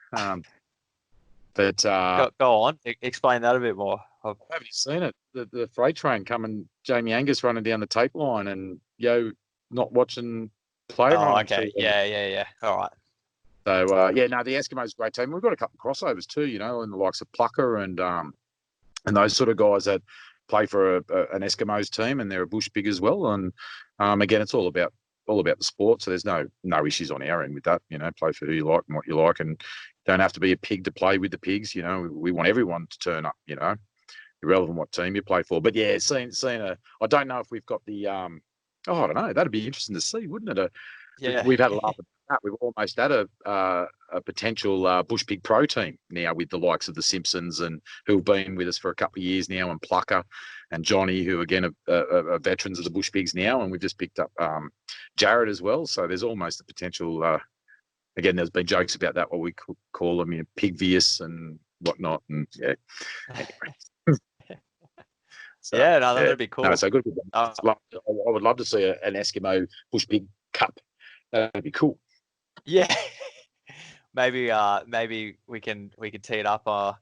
But go on, explain that a bit more. Haven't you seen it? The freight train coming, Jamie Angus running down the tape line, and Yo not watching play. Oh, okay. Yeah. All right. So the Eskimos are a great team. We've got a couple of crossovers too, in the likes of Plucker and and those sort of guys that play for an Eskimos team, and they're a bush pig as well. And again, it's all about the sport. So there's no issues on our end with that. Play for who you like and what you like, and don't have to be a pig to play with the pigs. We want everyone to turn up. Irrelevant what team you play for. But yeah, seeing I don't know if we've got the I don't know. That'd be interesting to see, wouldn't it? Yeah. We've had a laugh at that. We've almost had a potential bush pig pro team now with the likes of the Simpsons and who've been with us for a couple of years now, and Plucker and Johnny, who again are veterans of the bush pigs now, and we've just picked up Jared as well. So there's almost a potential. Again, there's been jokes about that, what we could call them, pigvius and whatnot, and yeah. Anyway. So, yeah, no, that'd be cool. No, so good. I would love to see an Eskimo bush pig cup. That'd be cool. Yeah, maybe we can tee it up.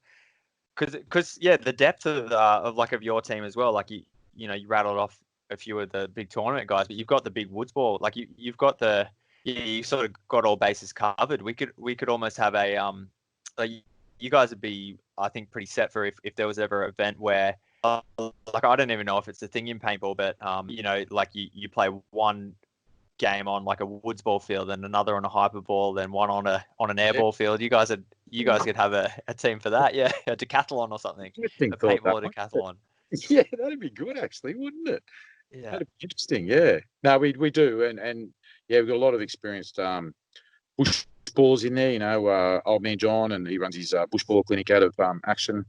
Because the depth of your team as well. Like you rattled off a few of the big tournament guys, but you've got the big woods ball. Like you've got you sort of got all bases covered. We could almost have a like you guys would be, I think, pretty set for if there was ever an event where. Like I don't even know if it's a thing in paintball, but like you play one game on like a woods ball field and another on a hyper ball, then one on an airball field. You guys could have a team for that, yeah, a decathlon or something. A paintball decathlon. Yeah, that'd be good actually, wouldn't it? Yeah, that'd be interesting. Yeah, no, we do, and yeah, we've got a lot of experienced bush ballers in there. Old man John, and he runs his bush ball clinic out of Action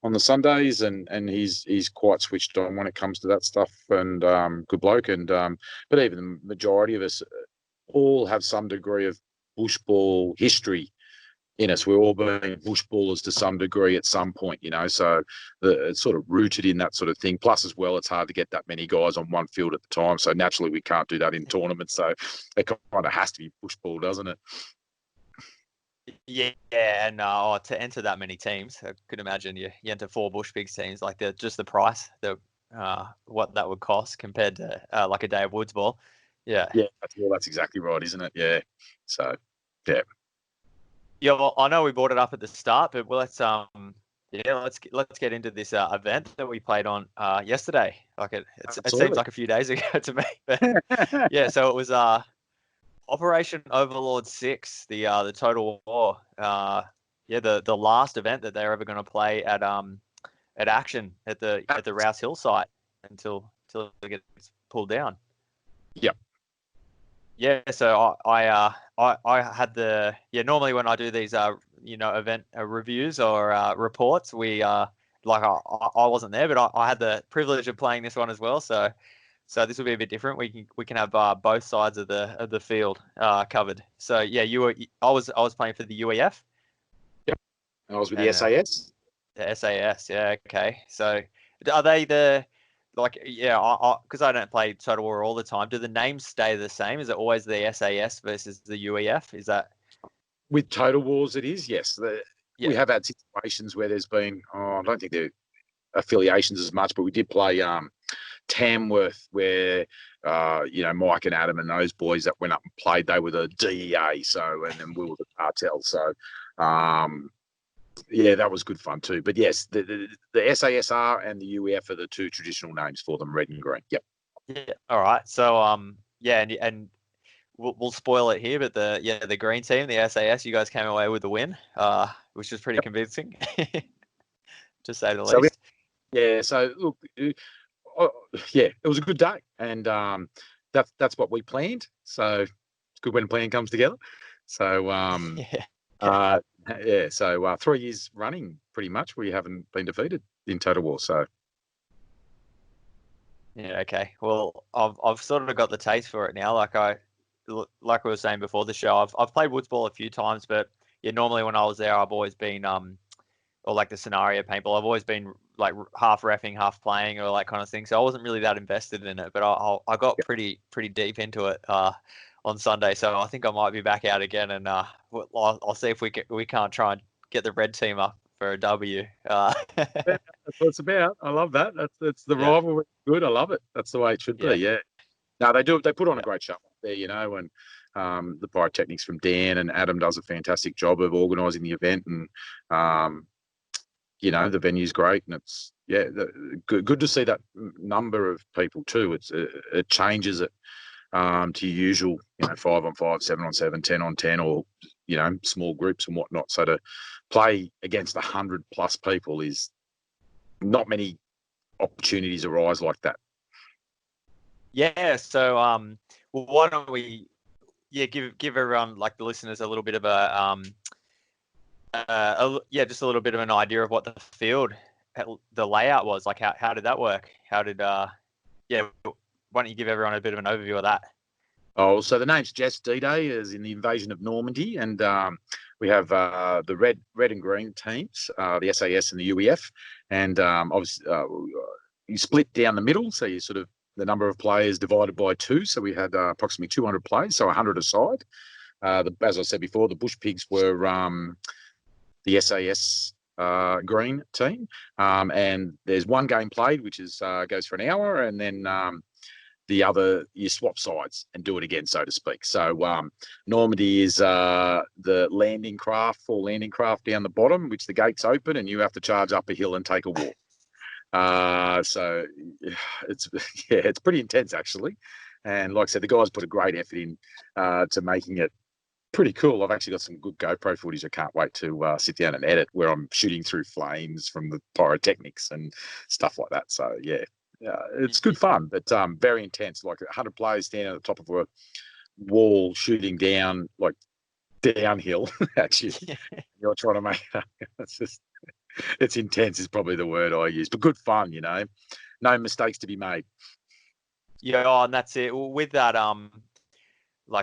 on the Sundays, and he's quite switched on when it comes to that stuff, and good bloke. And but even the majority of us all have some degree of bush ball history in us. We're all being bush ballers to some degree at some point, so it's sort of rooted in that sort of thing. Plus, as well, it's hard to get that many guys on one field at the time, so naturally we can't do that in tournaments. So it kind of has to be bush ball, doesn't it? Yeah, and to enter that many teams, I could imagine you enter 4 bush pigs teams, like just the price, what that would cost compared to like a day of woods ball. Yeah, that's exactly right, isn't it? Yeah, so yeah. Yeah, well, I know we brought it up at the start, but let's get into this event that we played on yesterday. Like it seems like a few days ago to me, but yeah. So it was Operation Overlord 6, the Total War. The last event that they're ever going to play at Action at the Rouse Hill site until it gets pulled down. Yep. Yeah, so I had normally when I do these event reviews or reports, we I wasn't there, but I had the privilege of playing this one as well. So this will be a bit different. We can have both sides of the field covered. So yeah, I was playing for the UEF. Yep. I was with the SAS. The SAS, yeah, okay. So are they because I don't play Total War all the time. Do the names stay the same? Is it always the SAS versus the UEF? Is that with Total Wars? It is, yes. We have had situations where there's been. I don't think they're affiliations as much, but we did play Tamworth, where Mike and Adam and those boys that went up and played, they were the DEA, and then we were the cartel. So that was good fun too. But yes, the SASR and the UEF are the 2 traditional names for them, red and green. Yep. Yeah. All right. So and we'll spoil it here, but the green team, the SAS, you guys came away with the win, which was pretty convincing, to say the least. So look, it was a good day, and that's what we planned. So it's good when a plan comes together. So so 3 years running, pretty much, we haven't been defeated in Total War. So yeah, okay. Well, I've sort of got the taste for it now. Like we were saying before the show, I've played woods ball a few times, but normally when I was there, I've always been or like the scenario paintball, I've always been like half reffing, half playing, or that kind of thing. So I wasn't really that invested in it, but I got pretty deep into it on Sunday. So I think I might be back out again, and I'll see if we can't try and get the red team up for a W. That's what it's about. I love that. That's the rivalry. Good. I love it. That's the way it should be. Yeah. No, they do. They put on a great show up there, and the pyrotechnics from Dan and Adam does a fantastic job of organising the event, and the venue's great, and it's good to see that number of people too. It changes it to your usual 5-on-5, 7-on-7, 10-on-10, or small groups and whatnot. So to play against 100+ people is not many opportunities arise like that. Yeah. So well, why don't we give everyone, like the listeners, a little bit of just a little bit of an idea of what the field, the layout was like. How did that work? How did why don't you give everyone a bit of an overview of that? Oh, so the name's Jess D-Day, is in the invasion of Normandy, and we have the red and green teams, the SAS and the UEF, and obviously you split down the middle, so you sort of the number of players divided by 2. So we had approximately 200 players, so 100 aside. As I said before, the Bush Pigs were the SAS green team, and there's one game played, which is goes for an hour, and then the other, you swap sides and do it again, so to speak. So Normandy is the landing craft, 4 landing craft down the bottom, which the gates open, and you have to charge up a hill and take a walk. So it's pretty intense actually, and like I said, the guys put a great effort in to making it pretty cool. I've actually got some good GoPro footage I can't wait to sit down and edit, where I'm shooting through flames from the pyrotechnics and stuff like that. So it's good fun, but very intense. Like 100 players standing at the top of a wall shooting down, like downhill at you. You're trying to make it's intense is probably the word I use, but good fun, no mistakes to be made. Yeah, and that's it. Well, with that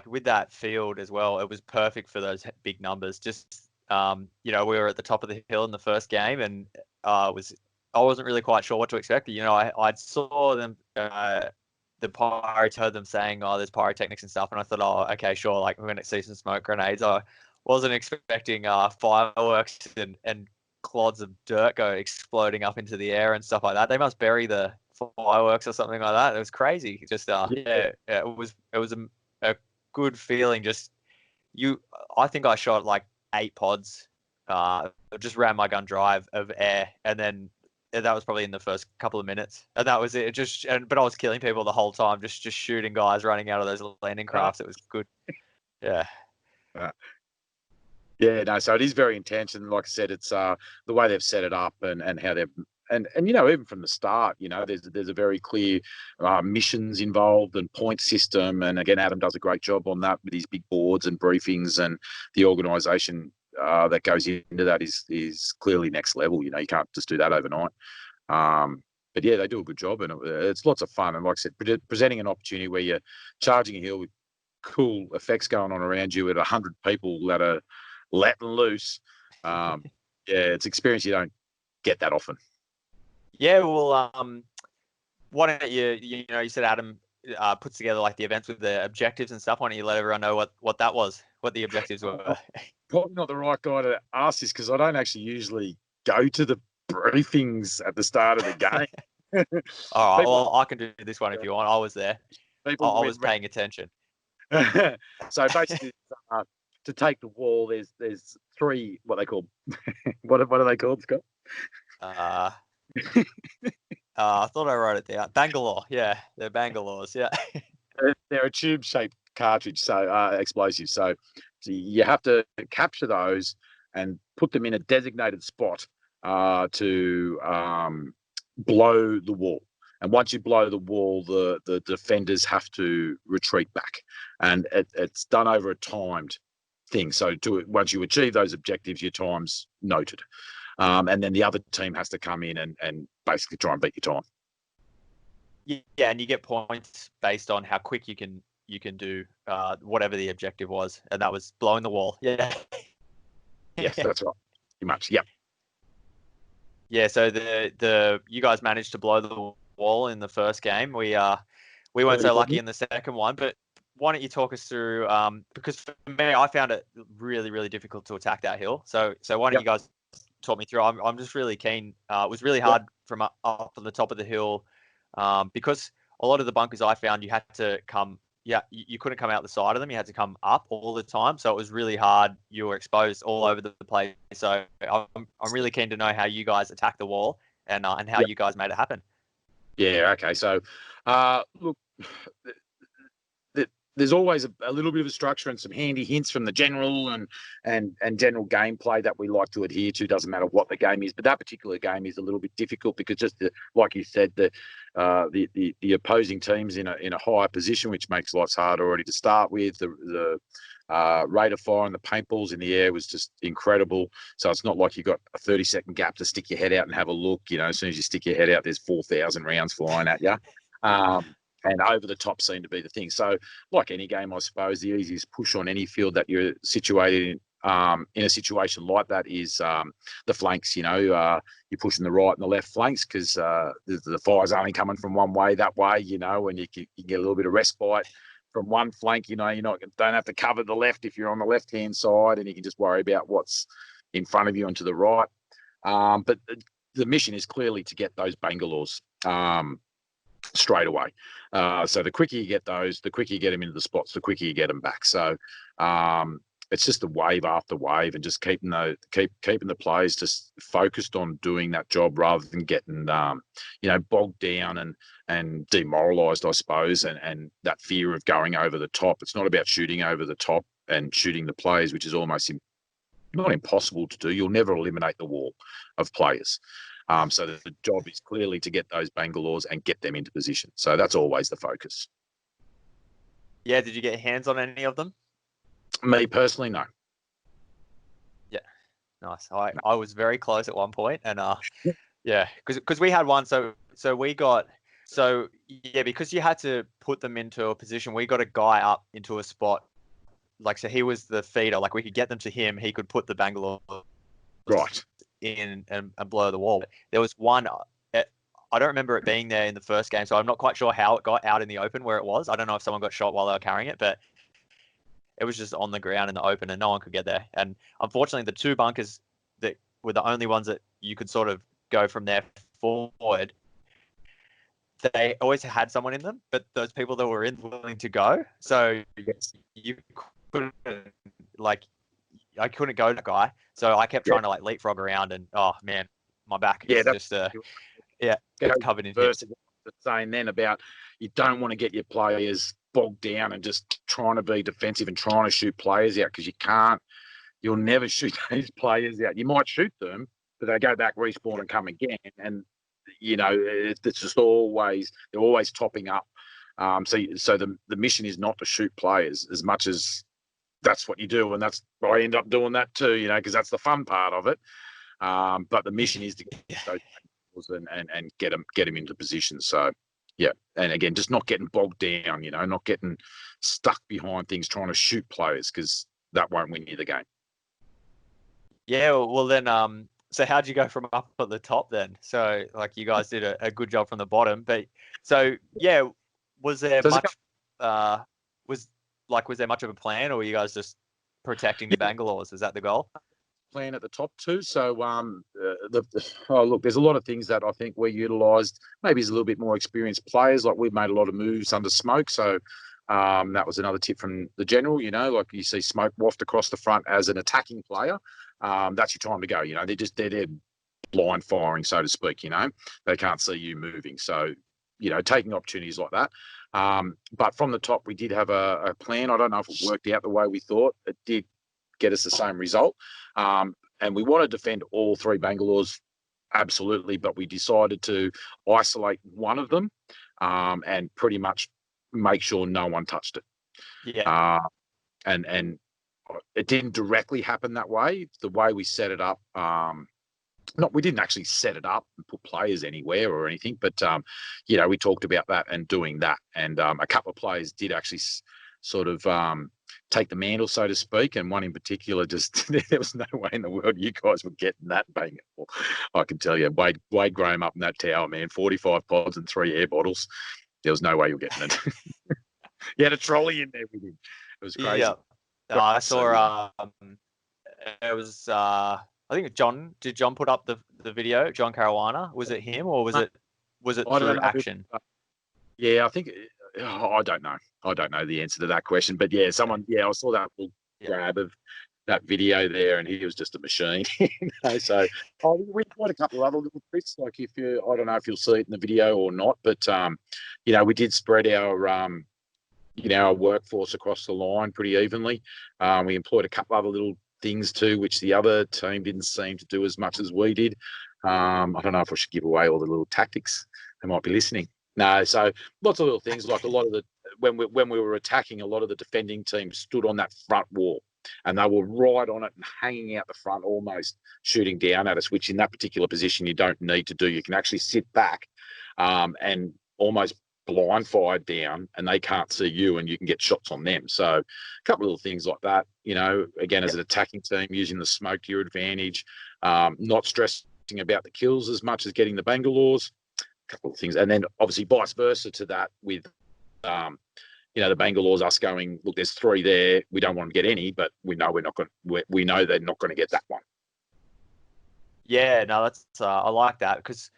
with that field as well, it was perfect for those big numbers. Just we were at the top of the hill in the first game, and I wasn't really quite sure what to expect. I saw them, the pirates, heard them saying, "Oh, there's pyrotechnics and stuff," and I thought, "Oh, okay, sure, like we're going to see some smoke grenades." I wasn't expecting fireworks and clods of dirt go exploding up into the air and stuff like that. They must bury the fireworks or something like that. It was crazy. Just it was a good feeling. I think I shot like 8 pods. Just ran my gun drive of air, and then that was probably in the first couple of minutes, and that was it. But I was killing people the whole time, just shooting guys running out of those landing crafts. It was good. Yeah. So it is very intense, and like I said, it's the way they've set it up and how they've and even from the start, there's a very clear missions involved and point system, and again, Adam does a great job on that with his big boards and briefings, and the organisation that goes into that is clearly next level. You can't just do that overnight. But they do a good job, and it's lots of fun. And like I said, presenting an opportunity where you're charging a hill with cool effects going on around you at 100 people that are letting loose. It's experience you don't get that often. Yeah, well, why don't you said Adam puts together like the events with the objectives and stuff. Why don't you let everyone know what that was, what the objectives were? Probably not the right guy to ask this, because I don't actually usually go to the briefings at the start of the game. All right, well, I can do this one if you want. I was there. I was paying attention. So basically, to take the wall, there's 3 what they call what are they called, Scott? I thought I wrote it down. Bangalore, yeah, they're Bangalores, yeah. They're a tube-shaped cartridge, so explosives. So you have to capture those and put them in a designated spot to blow the wall. And once you blow the wall, the defenders have to retreat back, and it's done over a timed thing. So once you achieve those objectives, your time's noted. And then the other team has to come in and basically try and beat your time. Yeah, and you get points based on how quick you can do whatever the objective was, and that was blowing the wall. Yeah. Yes, that's right. Pretty much. Yep. Yeah. So the you guys managed to blow the wall in the first game. We weren't so lucky in the second one, but why don't you talk us through? Because for me, I found it really, really difficult to attack that hill. So why don't you guys talk me through? I'm just really keen. It was really hard from up on the top of the hill, because a lot of the bunkers I found you had to come you couldn't come out the side of them. You had to come up all the time. So it was really hard. You were exposed all over the place. So I'm really keen to know how you guys attack the wall and how you guys made it happen. Yeah. Okay. So, look, there's always a little bit of a structure and some handy hints from the general and general gameplay that we like to adhere to. Doesn't matter what the game is, but that particular game is a little bit difficult because just like you said, the opposing teams in a higher position, which makes life harder already to start with. The rate of fire and the paintballs in the air was just incredible. So it's not like you've got a 30-second gap to stick your head out and have a look. You know, as soon as you stick your head out, there's 4,000 rounds flying at you. And over the top seemed to be the thing. So, like any game, I suppose the easiest push on any field that you're situated in a situation like that is the flanks. You know, you're pushing the right and the left flanks because the fire's only coming from one way that way. You know, and you get a little bit of respite from one flank. You know, don't have to cover the left if you're on the left-hand side, and you can just worry about what's in front of you and to the right. But the mission is clearly to get those Bangalores straight away. So the quicker you get those, the quicker you get them into the spots, the quicker you get them back. So it's just a wave after wave, and just keeping the players just focused on doing that job rather than getting bogged down and demoralised, I suppose, and that fear of going over the top. It's not about shooting over the top and shooting the players, which is almost not impossible to do. You'll never eliminate the wall of players. So the job is clearly to get those Bangalores and get them into position. So that's always the focus. Yeah, did you get hands on any of them? Me personally, no. Yeah, nice. I was very close at one point, and yeah, because we had one. So because you had to put them into a position, we got a guy up into a spot. Like, so he was the feeder. Like, we could get them to him. He could put the Bangalore right in and blow the wall. There was one, I don't remember it being there in the first game, so I'm not quite sure how it got out in the open where it was. I don't know if someone got shot while they were carrying it, but it was just on the ground in the open and no one could get there. And unfortunately, the two bunkers that were the only ones that you could sort of go from there forward, they always had someone in them, but those people that were in willing to go. So you couldn't, I couldn't go to that guy. So I kept trying to leapfrog around, and oh man, my back is just covered in hits. Saying then about you don't want to get your players bogged down and just trying to be defensive and trying to shoot players out, because you'll never shoot these players out. You might shoot them, but they go back, respawn, and come again. And it's just they're always topping up. So the mission is not to shoot players as much as that's what you do, and I end up doing that too, because that's the fun part of it. But the mission is to get those and get them into position. So yeah, and again, just not getting bogged down, not getting stuck behind things, trying to shoot players, because that won't win you the game. Yeah, well then, so how'd you go from up at the top then? So you guys did a good job from the bottom, but so yeah, was there was there much of a plan, or were you guys just protecting the Bangalores? Is that the goal? Plan at the top too. So look, there's a lot of things that I think we utilised. Maybe as a little bit more experienced players. Like, we've made a lot of moves under smoke. So that was another tip from the general. Like, you see smoke waft across the front as an attacking player. That's your time to go. They're blind firing, so to speak. They can't see you moving. So taking opportunities like that. But from the top, we did have a plan. I don't know if it worked out the way we thought. It did get us the same result. And we want to defend all three Bangalores, absolutely, but we decided to isolate one of them and pretty much make sure no one touched it. Yeah. And it didn't directly happen that way. The way we set it up, we didn't actually set it up and put players anywhere or anything, but we talked about that and doing that. And a couple of players did actually sort of take the mantle, so to speak, and one in particular just there was no way in the world you guys were getting that bang. I can tell you, Wade Graham up in that tower, man, 45 pods and 3 air bottles. There was no way you were getting it. You had a trolley in there with him. It was crazy. Yeah. I saw it was I think John. Did John put up the video? John Caruana? Was it him, or was it through Action? Yeah, I think I don't know. I don't know the answer to that question. But yeah, I saw that little grab of that video there, and he was just a machine. So we had a couple of other little tricks. Like I don't know if you'll see it in the video or not, but we did spread our our workforce across the line pretty evenly. We employed a couple other little things too, which the other team didn't seem to do as much as we did. I don't know if I should give away all the little tactics. They might be listening. No, so lots of little things, like a lot of when we were attacking, a lot of the defending teams stood on that front wall, and they were right on it and hanging out the front, almost shooting down at us, which in that particular position you don't need to do. You can actually sit back and almost blind fire down, and they can't see you, and you can get shots on them. So a couple of little things like that, again, as an attacking team, using the smoke to your advantage, not stressing about the kills as much as getting the Bangalores. Couple of things, and then obviously vice versa to that with the Bangalores, us going, look, there's 3 there, we don't want to get any, but we know we know they're not going to get that one. Yeah, no, that's I like that, because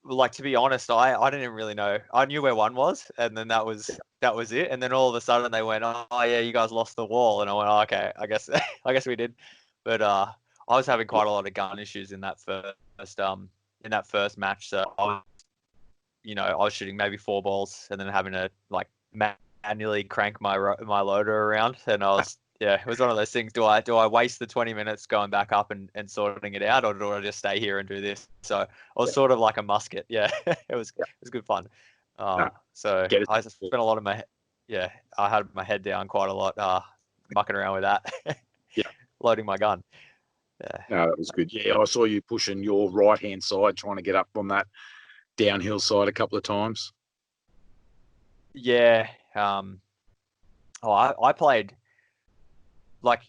like, to be honest, I didn't really know. I knew where one was, and then that was it, and then all of a sudden they went, oh yeah, you guys lost the wall, and I went, oh, okay, I guess we did. But I was having quite a lot of gun issues in that first match, so I was shooting maybe 4 balls and then having to like manually crank my loader around, and it was one of those things. Do I waste the 20 minutes going back up and sorting it out, or do I just stay here and do this? So I was sort of like a musket. Yeah, it was good fun. So I spent a lot of I had my head down quite a lot, mucking around with that. Loading my gun. Yeah. No, that was good. Yeah, I saw you pushing your right-hand side, trying to get up on that downhill side a couple of times. Yeah. I played like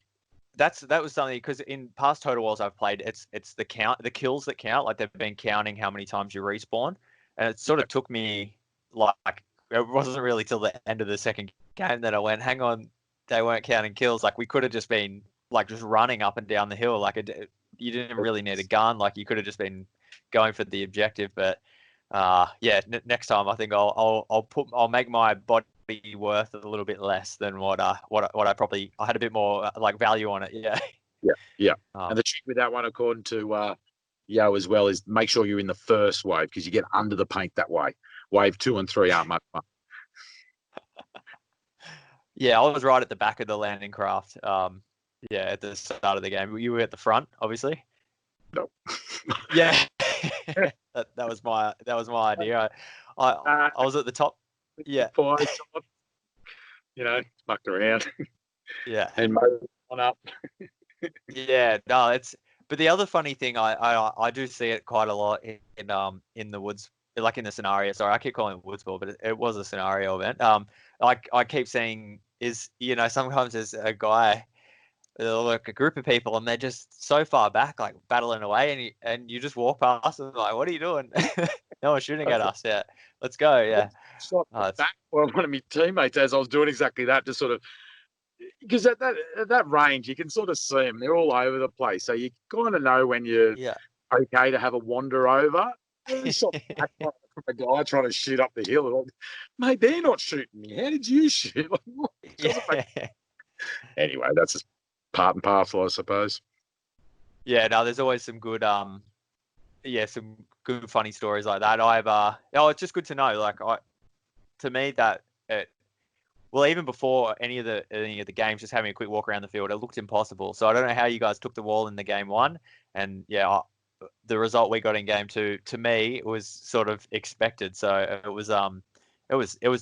that was something, because in past Total Wars I've played, it's the kills that count. Like, they've been counting how many times you respawn, and it sort of took me like, it wasn't really till the end of the second game that I went, hang on, they weren't counting kills. Like, we could have just been like just running up and down the hill. Like, you didn't really need a gun. Like, you could have just been going for the objective. But next time I think I'll make my body worth a little bit less than what I had a bit more like value on it. Yeah. And the trick with that one, according to as well, is make sure you're in the first wave, because you get under the paint that way. Wave 2 and 3 aren't much fun. Yeah, I was right at the back of the landing craft. At the start of the game. You were at the front, obviously. No. Yeah. that was my idea. I was at the top. Yeah. Mucked around. Yeah. And moved on up. Yeah. No, but the other funny thing, I do see it quite a lot in the woods, like in the scenario. Sorry, I keep calling it woods ball, but it was a scenario event. I keep seeing sometimes there's a guy, like a group of people, and they're just so far back, like battling away, and you just walk past and like, what are you doing? No one's shooting at us. Yeah, let's go. Yeah. One of my teammates, as I was doing exactly that, just sort of, because at that range you can sort of see them. They're all over the place, so you kind of know when you're okay to have a wander over. Shot back from a guy trying to shoot up the hill, and mate, they're not shooting me. How did you shoot? Anyway, that's just part and parcel, I suppose. Yeah, no, there's always some good, some good funny stories like that. It's just good to know. Like, to me, that even before any of the games, just having a quick walk around the field, it looked impossible. So I don't know how you guys took the wall in the game 1, and the result we got in game 2, to me, it was sort of expected. So it was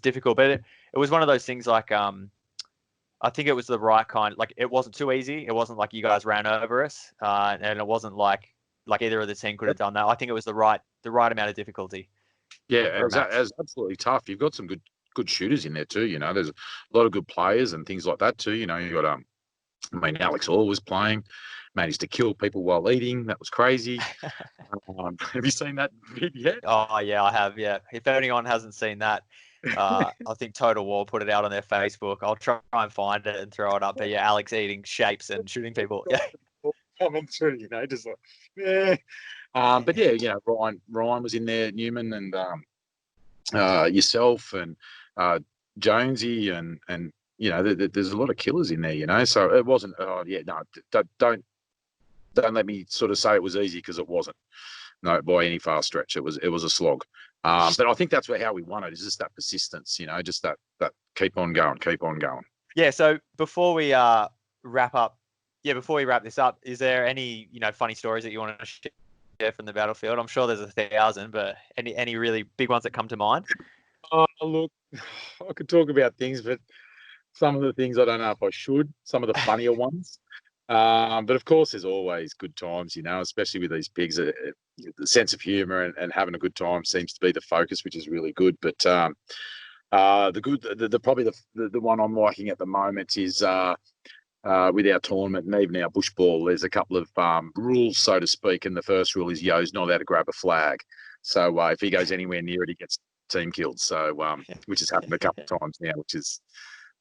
difficult, but it was one of those things like, I think it was the right kind. Like, it wasn't too easy. It wasn't like you guys ran over us, and it wasn't like either of the team could have done that. I think it was the right amount of difficulty. Yeah, it was absolutely tough. You've got some good shooters in there too. There's a lot of good players and things like that too. You got Alex Orr was playing, managed to kill people while eating. That was crazy. Have you seen that video yet? Oh yeah, I have. Yeah, if anyone hasn't seen that, I think Total War put it out on their Facebook. I'll try and find it and throw it up. But yeah, Alex eating shapes and shooting people. Yeah, coming through, just like but yeah, Ryan was in there, Newman, and yourself, and Jonesy and there's a lot of killers in there, so it wasn't. Oh yeah, no, don't let me sort of say it was easy, because it wasn't. No, by any far stretch, it was a slog. But I think that's how we won it, is just that persistence, just that keep on going. Yeah. So before we wrap up, before we wrap this up, is there any funny stories that you want to share from the battlefield? I'm sure there's 1,000, but any really big ones that come to mind? Oh, look, I could talk about things, but some of the things I don't know if I should. Some of the funnier ones. But of course, there's always good times, especially with these pigs. The sense of humour and having a good time seems to be the focus, which is really good. But probably the one I'm liking at the moment is with our tournament and even our bush ball. There's a couple of rules, so to speak, and the first rule is Yo's not allowed to grab a flag. So if he goes anywhere near it, he gets team killed. So which has happened a couple of times now, which is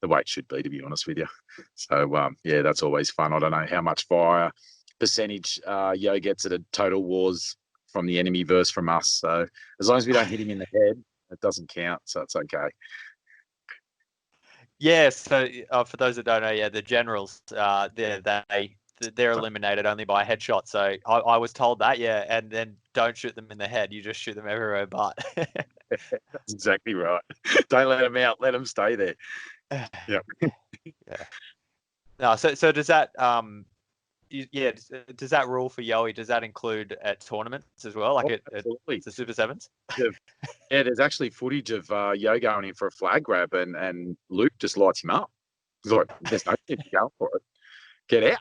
the way it should be, to be honest with you. So that's always fun. I don't know how much fire percentage Yo gets at a total wars from the enemy versus from us. So as long as we don't hit him in the head, it doesn't count. So it's okay. Yeah. So for those that don't know, the generals, they're eliminated only by a headshot. So I was told that, and then don't shoot them in the head. You just shoot them everywhere but. That's exactly right. Don't let them out. Let them stay there. Yeah. Yeah. No. So does that does that rule for Yowie? Does that include at tournaments as well, like at the Super Sevens? Yeah, there's actually footage of Yo going in for a flag grab, and Luke just lights him up. He's like, "There's no need to go for it. Get out."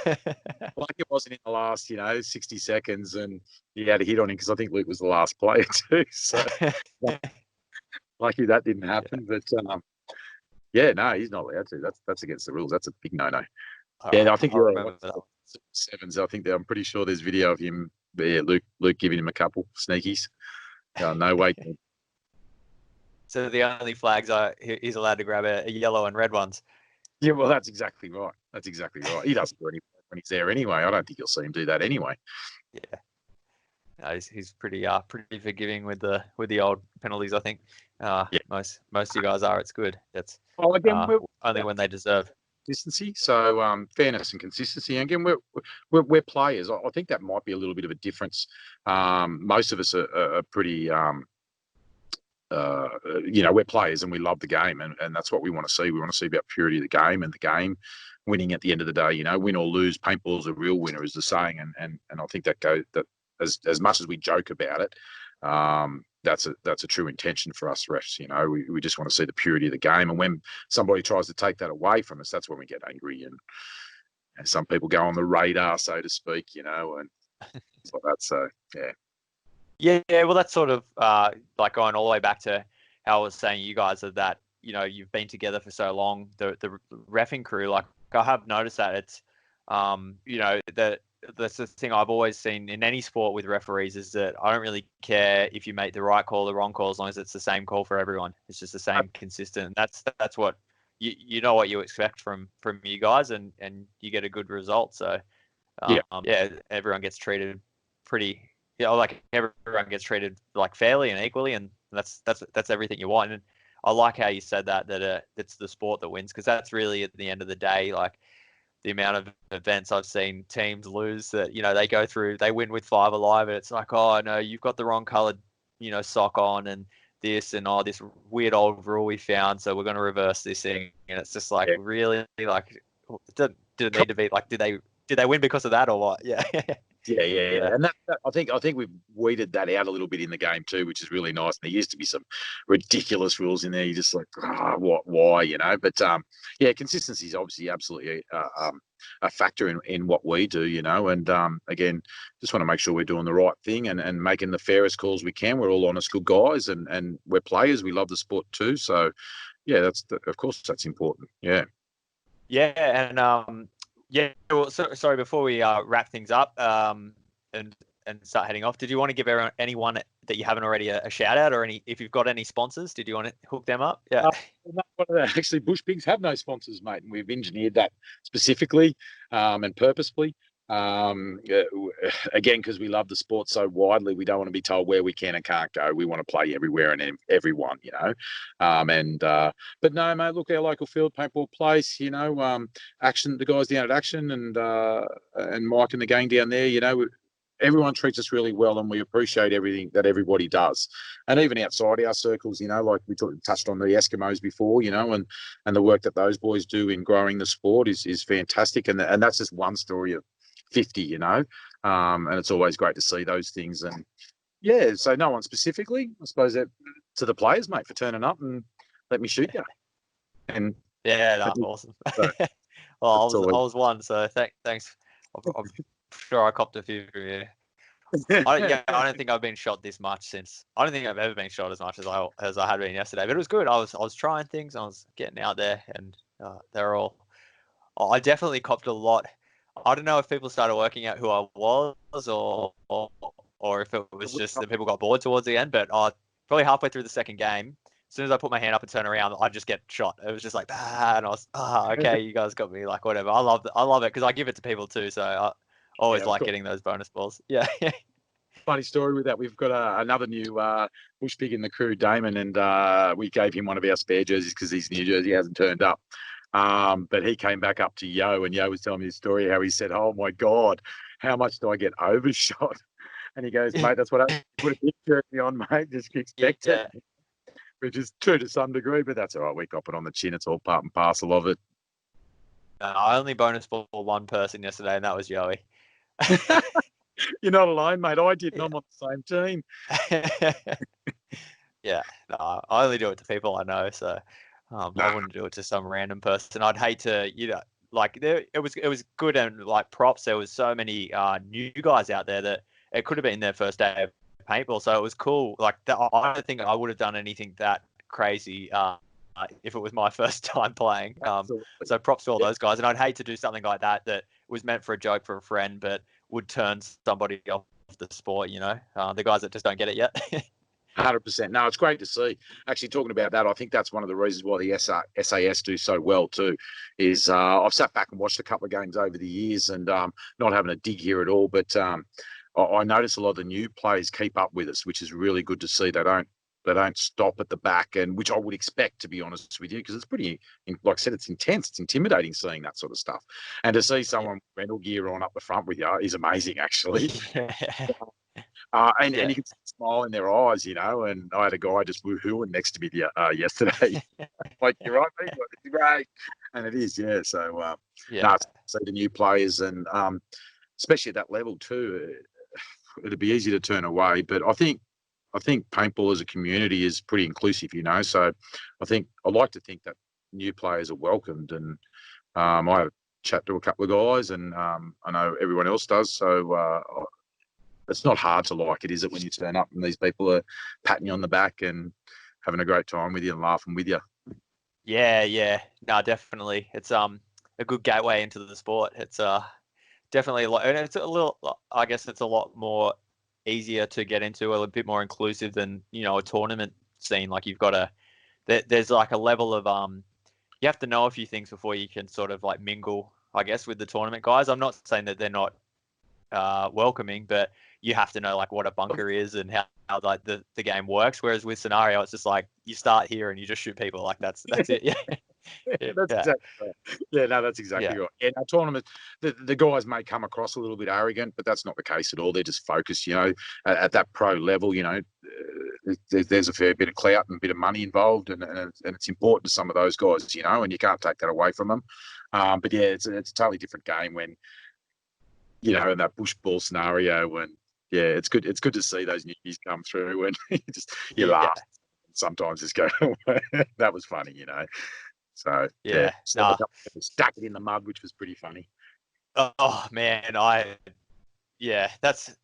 Like it wasn't in the last, 60 seconds, and he had a hit on him, because I think Luke was the last player too. So lucky that didn't happen. But no, he's not allowed to. That's against the rules. That's a big no-no. I think you're right. Sevens. I think I'm pretty sure there's video of him. Yeah, Luke giving him a couple sneakies. No way. So the only flags he's allowed to grab are yellow and red ones. Yeah, well, that's exactly right. He doesn't do anything when he's there anyway. I don't think you'll see him do that anyway. Yeah. No, he's pretty forgiving with the old penalties, I think. Most of you guys are. It's good. That's only when they deserve. Consistency. So fairness and consistency. And again, we're players. I think that might be a little bit of a difference. Most of us are pretty. We're players and we love the game, and that's what we want to see. We want to see about purity of the game and the game winning at the end of the day. Win or lose, paintball's a real winner, is the saying, and I think that as much as we joke about it, that's a true intention for us refs. We just want to see the purity of the game, and when somebody tries to take that away from us, that's when we get angry, and some people go on the radar, so to speak, and it's like that. So yeah. Yeah, well, that's sort of like going all the way back to how I was saying you guys are that, you've been together for so long, the reffing crew, like I have noticed that it's, that's the thing I've always seen in any sport with referees, is that I don't really care if you make the right call or the wrong call, as long as it's the same call for everyone. It's just the same consistent. That's what you know what you expect from you guys, and you get a good result. So everyone gets treated pretty. Like everyone gets treated like fairly and equally, and that's everything you want. And I like how you said that it's the sport that wins, because that's really at the end of the day, like the amount of events I've seen teams lose that they go through, they win with 5 alive, and it's like, oh no, you've got the wrong coloured sock on, and this and this weird old rule we found, so we're going to reverse this thing, and it's just like really, like did it need to be like did they win because of that or what? Yeah. Yeah. And that I think we've weeded that out a little bit in the game too, which is really nice. And there used to be some ridiculous rules in there. You're just like, why, But consistency is obviously absolutely a factor in what we do, And again, just want to make sure we're doing the right thing and making the fairest calls we can. We're all honest, good guys, and we're players. We love the sport too. So of course that's important. Yeah. Yeah, and well, sorry, before we wrap things up and start heading off, did you want to give anyone that you haven't already a shout out, or if you've got any sponsors, did you want to hook them up? Yeah. Actually, Bush Pigs have no sponsors, mate, and we've engineered that specifically and purposefully. Again, because we love the sport so widely, we don't want to be told where we can and can't go. We want to play everywhere and everyone, you know. But no, mate. Look, our local field, Paintball Place, you know, Action, the guys down at Action, and Mike and the gang down there, you know. Everyone treats us really well, and we appreciate everything that everybody does. And even outside our circles, you know, like we touched on the Eskimos before, you know, and the work that those boys do in growing the sport is fantastic. And that's just one story of 50, you know, and it's always great to see those things. And yeah, so no one specifically, I suppose, that to the players, mate, for turning up and let me shoot you. And yeah, that's awesome. Well, I was one, so thanks. I'm sure I copped a few from you. I don't think I've been shot this much since. I don't think I've ever been shot as much as I had been yesterday. But it was good. I was trying things. I was getting out there, and they're all. I definitely copped a lot. I don't know if people started working out who I was, or if it was just that people got bored towards the end. But probably halfway through the second game, as soon as I put my hand up and turn around, I just get shot. It was just like, and I was, okay, you guys got me, like, whatever. I love it because I give it to people too. So I always like getting those bonus balls. Yeah. Funny story with that. We've got another new bush pig in the crew, Damon, and we gave him one of our spare jerseys because his new jersey hasn't turned up. But he came back up to Yo, and Yo was telling me the story how he said, "Oh my God, how much do I get overshot?" And he goes, "Mate, that's what I put a big jersey on, mate. Just expect it." Which is true to some degree, but that's all right. We cop it on the chin. It's all part and parcel of it. I only bonus ball one person yesterday, and that was Yoey. You're not alone, mate. I did, and I'm on the same team. Yeah, no, I only do it to people I know, so I wouldn't do it to some random person. I'd hate to, you know, like it was good, and like props. There was so many new guys out there that it could have been their first day of paintball, so it was cool. Like I don't think I would have done anything that crazy if it was my first time playing. So props to all those guys, and I'd hate to do something like that was meant for a joke for a friend, but would turn somebody off the sport. You know, the guys that just don't get it yet. 100%. No, it's great to see. Actually, talking about that, I think that's one of the reasons why the SAS do so well too. Is I've sat back and watched a couple of games over the years, and not having a dig here at all, but I notice a lot of the new players keep up with us, which is really good to see. They don't stop at the back, and which I would expect, to be honest with you, because it's pretty, like I said, it's intense. It's intimidating seeing that sort of stuff, and to see someone with rental gear on up the front with you is amazing, actually. And you can see a smile in their eyes, you know. And I had a guy just woohooing next to me yesterday. Like, "You're right, mate. It's great," and it is, yeah. So see the new players, and especially at that level too, it'd be easy to turn away. But I think paintball as a community is pretty inclusive, you know. So I like to think that new players are welcomed, and I had a chat to a couple of guys, and I know everyone else does. So it's not hard to like it, is it, when you turn up and these people are patting you on the back and having a great time with you and laughing with you? Yeah. No, definitely. It's a good gateway into the sport. It's definitely and it's a little. I guess it's a lot more easier to get into, a bit more inclusive than, you know, a tournament scene. Like, you've got there's like a level of you have to know a few things before you can sort of like mingle, I guess, with the tournament guys. I'm not saying that they're not welcoming, but you have to know like what a bunker is and how like the game works. Whereas with Scenario, it's just like you start here and you just shoot people. Like that's it. Yeah. That's exactly right. Yeah, no, that's exactly right. Yeah, our tournament, the guys may come across a little bit arrogant, but that's not the case at all. They're just focused, you know, at that pro level. You know, there's a fair bit of clout and a bit of money involved, and it's important to some of those guys, you know, and you can't take that away from them. But yeah, it's a totally different game when, you know, in that bush ball scenario. And yeah, it's good to see those newbies come through, and you laugh. Sometimes just go, that was funny, you know. So stuck it in the mud, which was pretty funny. Oh man, that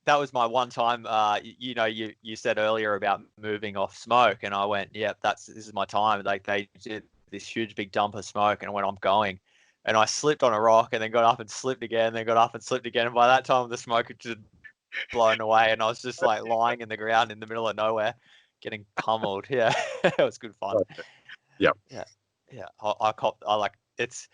was my one time. You know, you said earlier about moving off smoke, and I went, this is my time. Like, they did this huge big dump of smoke, and when I'm going, and I slipped on a rock, and then got up and slipped again, then got up and slipped again, and by that time the smoke had just blown away, and I was just like lying in the ground in the middle of nowhere, getting pummeled. Yeah, it was good fun. Yeah. I like it's.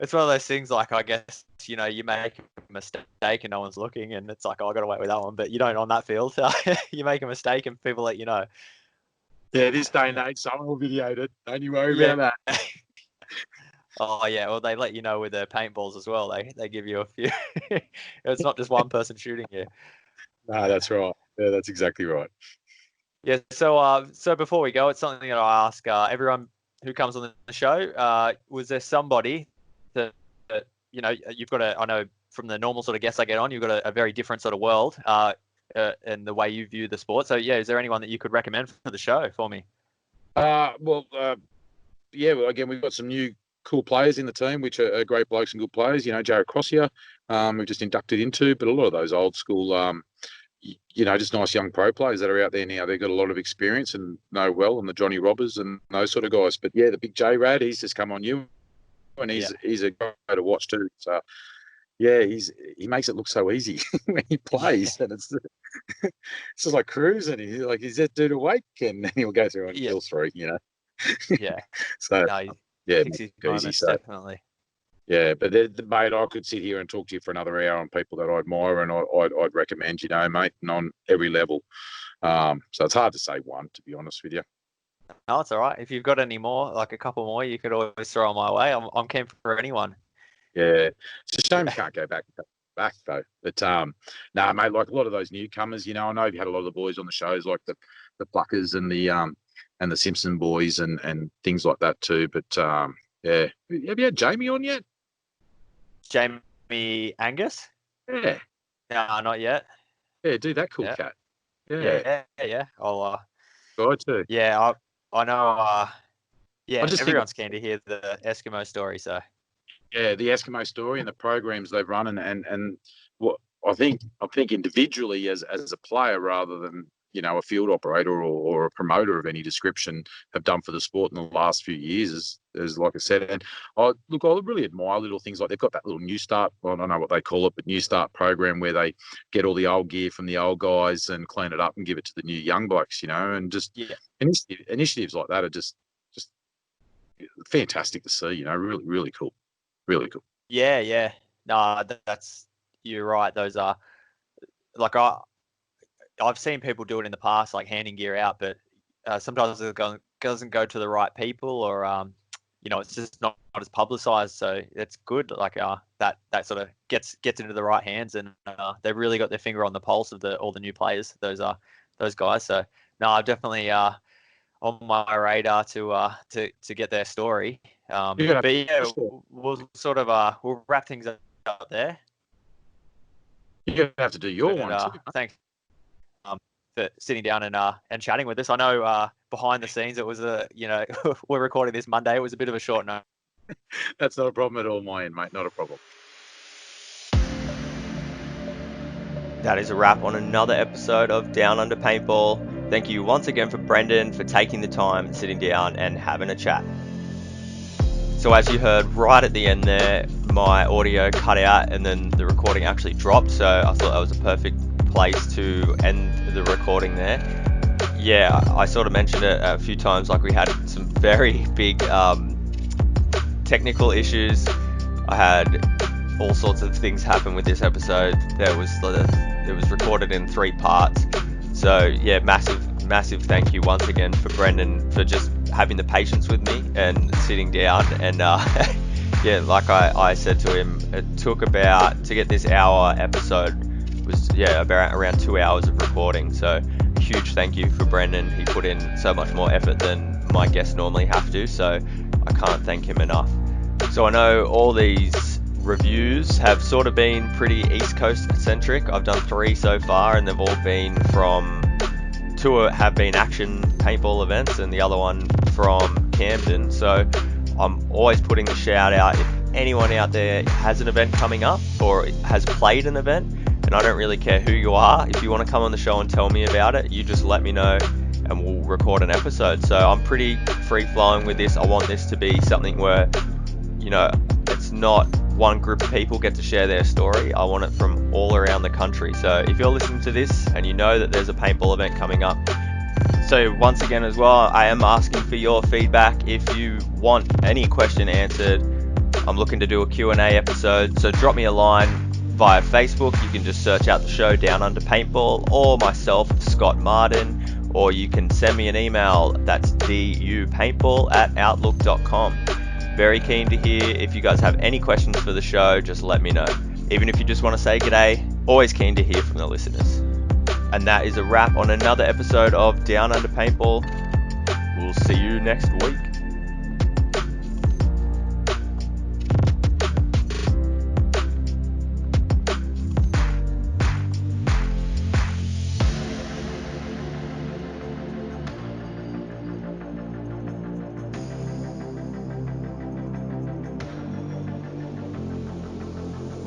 it's one of those things. Like I guess you make a mistake and no one's looking, and it's like, oh, I got to wait with that one. But you don't on that field. So you make a mistake and people let you know. Yeah, this day and age, someone will videote it. Don't you worry Yeah. about that. Oh yeah, well they let you know with their paintballs as well. They give you a few. It's not just one person shooting you. No, that's right. Yeah, that's exactly right. Yeah. So before we go, it's something that I ask everyone who comes on the show. Was there somebody that you've got I know from the normal sort of guests I get on, you've got a very different sort of world in the way you view the sport. So yeah, is there anyone that you could recommend for the show for me? Yeah. Well, again, we've got some new cool players in the team, which are great blokes and good players. Jared Crossier, we've just inducted into, but a lot of those old school, just nice young pro players that are out there now. They've got a lot of experience and know well, and the Johnny Robbers and those sort of guys. But yeah, the big J Rad, he's just come on you, and he's a guy to watch too. So yeah, he makes it look so easy when he plays, and it's just like cruising. He's that dude awake, and then he'll go through and kill three. Yeah. So no, yeah, his easy. moments, So definitely. yeah, but mate, I could sit here and talk to you for another hour on people that I admire and I'd recommend, mate, and on every level. So it's hard to say one, to be honest with you. No, it's all right. If you've got any more, like a couple more, you could always throw them my way. I'm keen for anyone. Yeah, it's a shame we can't go back though. But no, mate, like a lot of those newcomers, I know you've had a lot of the boys on the shows, like the Pluckers and the Simpson boys and things like that too. But yeah, have you had Jamie on yet? Jamie Angus? Yeah. No, not yet. Yeah, do that cool cat. Yeah. I'll Guy too. Yeah, I know. Yeah, everyone's keen to hear the Eskimo story. So yeah, the Eskimo story and the programs they've run and what I think individually as a player rather than a field operator or a promoter of any description have done for the sport in the last few years is like I said. And I really admire little things like they've got that little New Start, I don't know what they call it, but New Start program where they get all the old gear from the old guys and clean it up and give it to the new young blokes, and just initiatives like that are just fantastic to see, really, really cool. Really cool. Yeah. No, you're right. Those are like I've seen people do it in the past, like handing gear out, but sometimes it doesn't go to the right people, or it's just not as publicized. So it's good, like that sort of gets into the right hands, and they've really got their finger on the pulse of all the new players. Those guys. So no, I'm definitely on my radar to get their story. But yeah, we'll sort of we'll wrap things up there. You're gonna have to do your one too. Thanks for sitting down and chatting with us. I know behind the scenes it was we're recording this Monday. It was a bit of a short note. That's not a problem at all, my end, mate. Not a problem. That is a wrap on another episode of Down Under Paintball. Thank you once again for Brendan for taking the time, sitting down and having a chat. So as you heard right at the end there, my audio cut out and then the recording actually dropped. So I thought that was a perfect place to end the recording there. Yeah, I sort of mentioned it a few times, like we had some very big technical issues. I had all sorts of things happen with this episode. It was recorded in 3 parts. So yeah, massive thank you once again for Brendan for just having the patience with me and sitting down and yeah, like I said to him, it took to get this hour episode was about around 2 hours of recording. So huge thank you for Brendan. He put in so much more effort than my guests normally have to, so I can't thank him enough. So I know all these reviews have sort of been pretty East Coast centric. I've done 3 so far and they've all been from 2 have been Action Paintball events and the other one from Camden. So I'm always putting the shout out if anyone out there has an event coming up or has played an event, and I don't really care who you are. If you want to come on the show and tell me about it, you just let me know and we'll record an episode. So I'm pretty free flowing with this. I want this to be something where it's not one group of people get to share their story. I want it from all around the country. So if you're listening to this and you know that there's a paintball event coming up, so once again as well, I am asking for your feedback. If you want any question answered, I'm looking to do a Q&A episode, so drop me a line via Facebook. You can just search out the show Down Under Paintball, or myself, Scott Martin, or you can send me an email. That's dupaintball@outlook.com. Very keen to hear. If you guys have any questions for the show, just let me know. Even if you just want to say g'day, always keen to hear from the listeners. And that is a wrap on another episode of Down Under Paintball. We'll see you next week.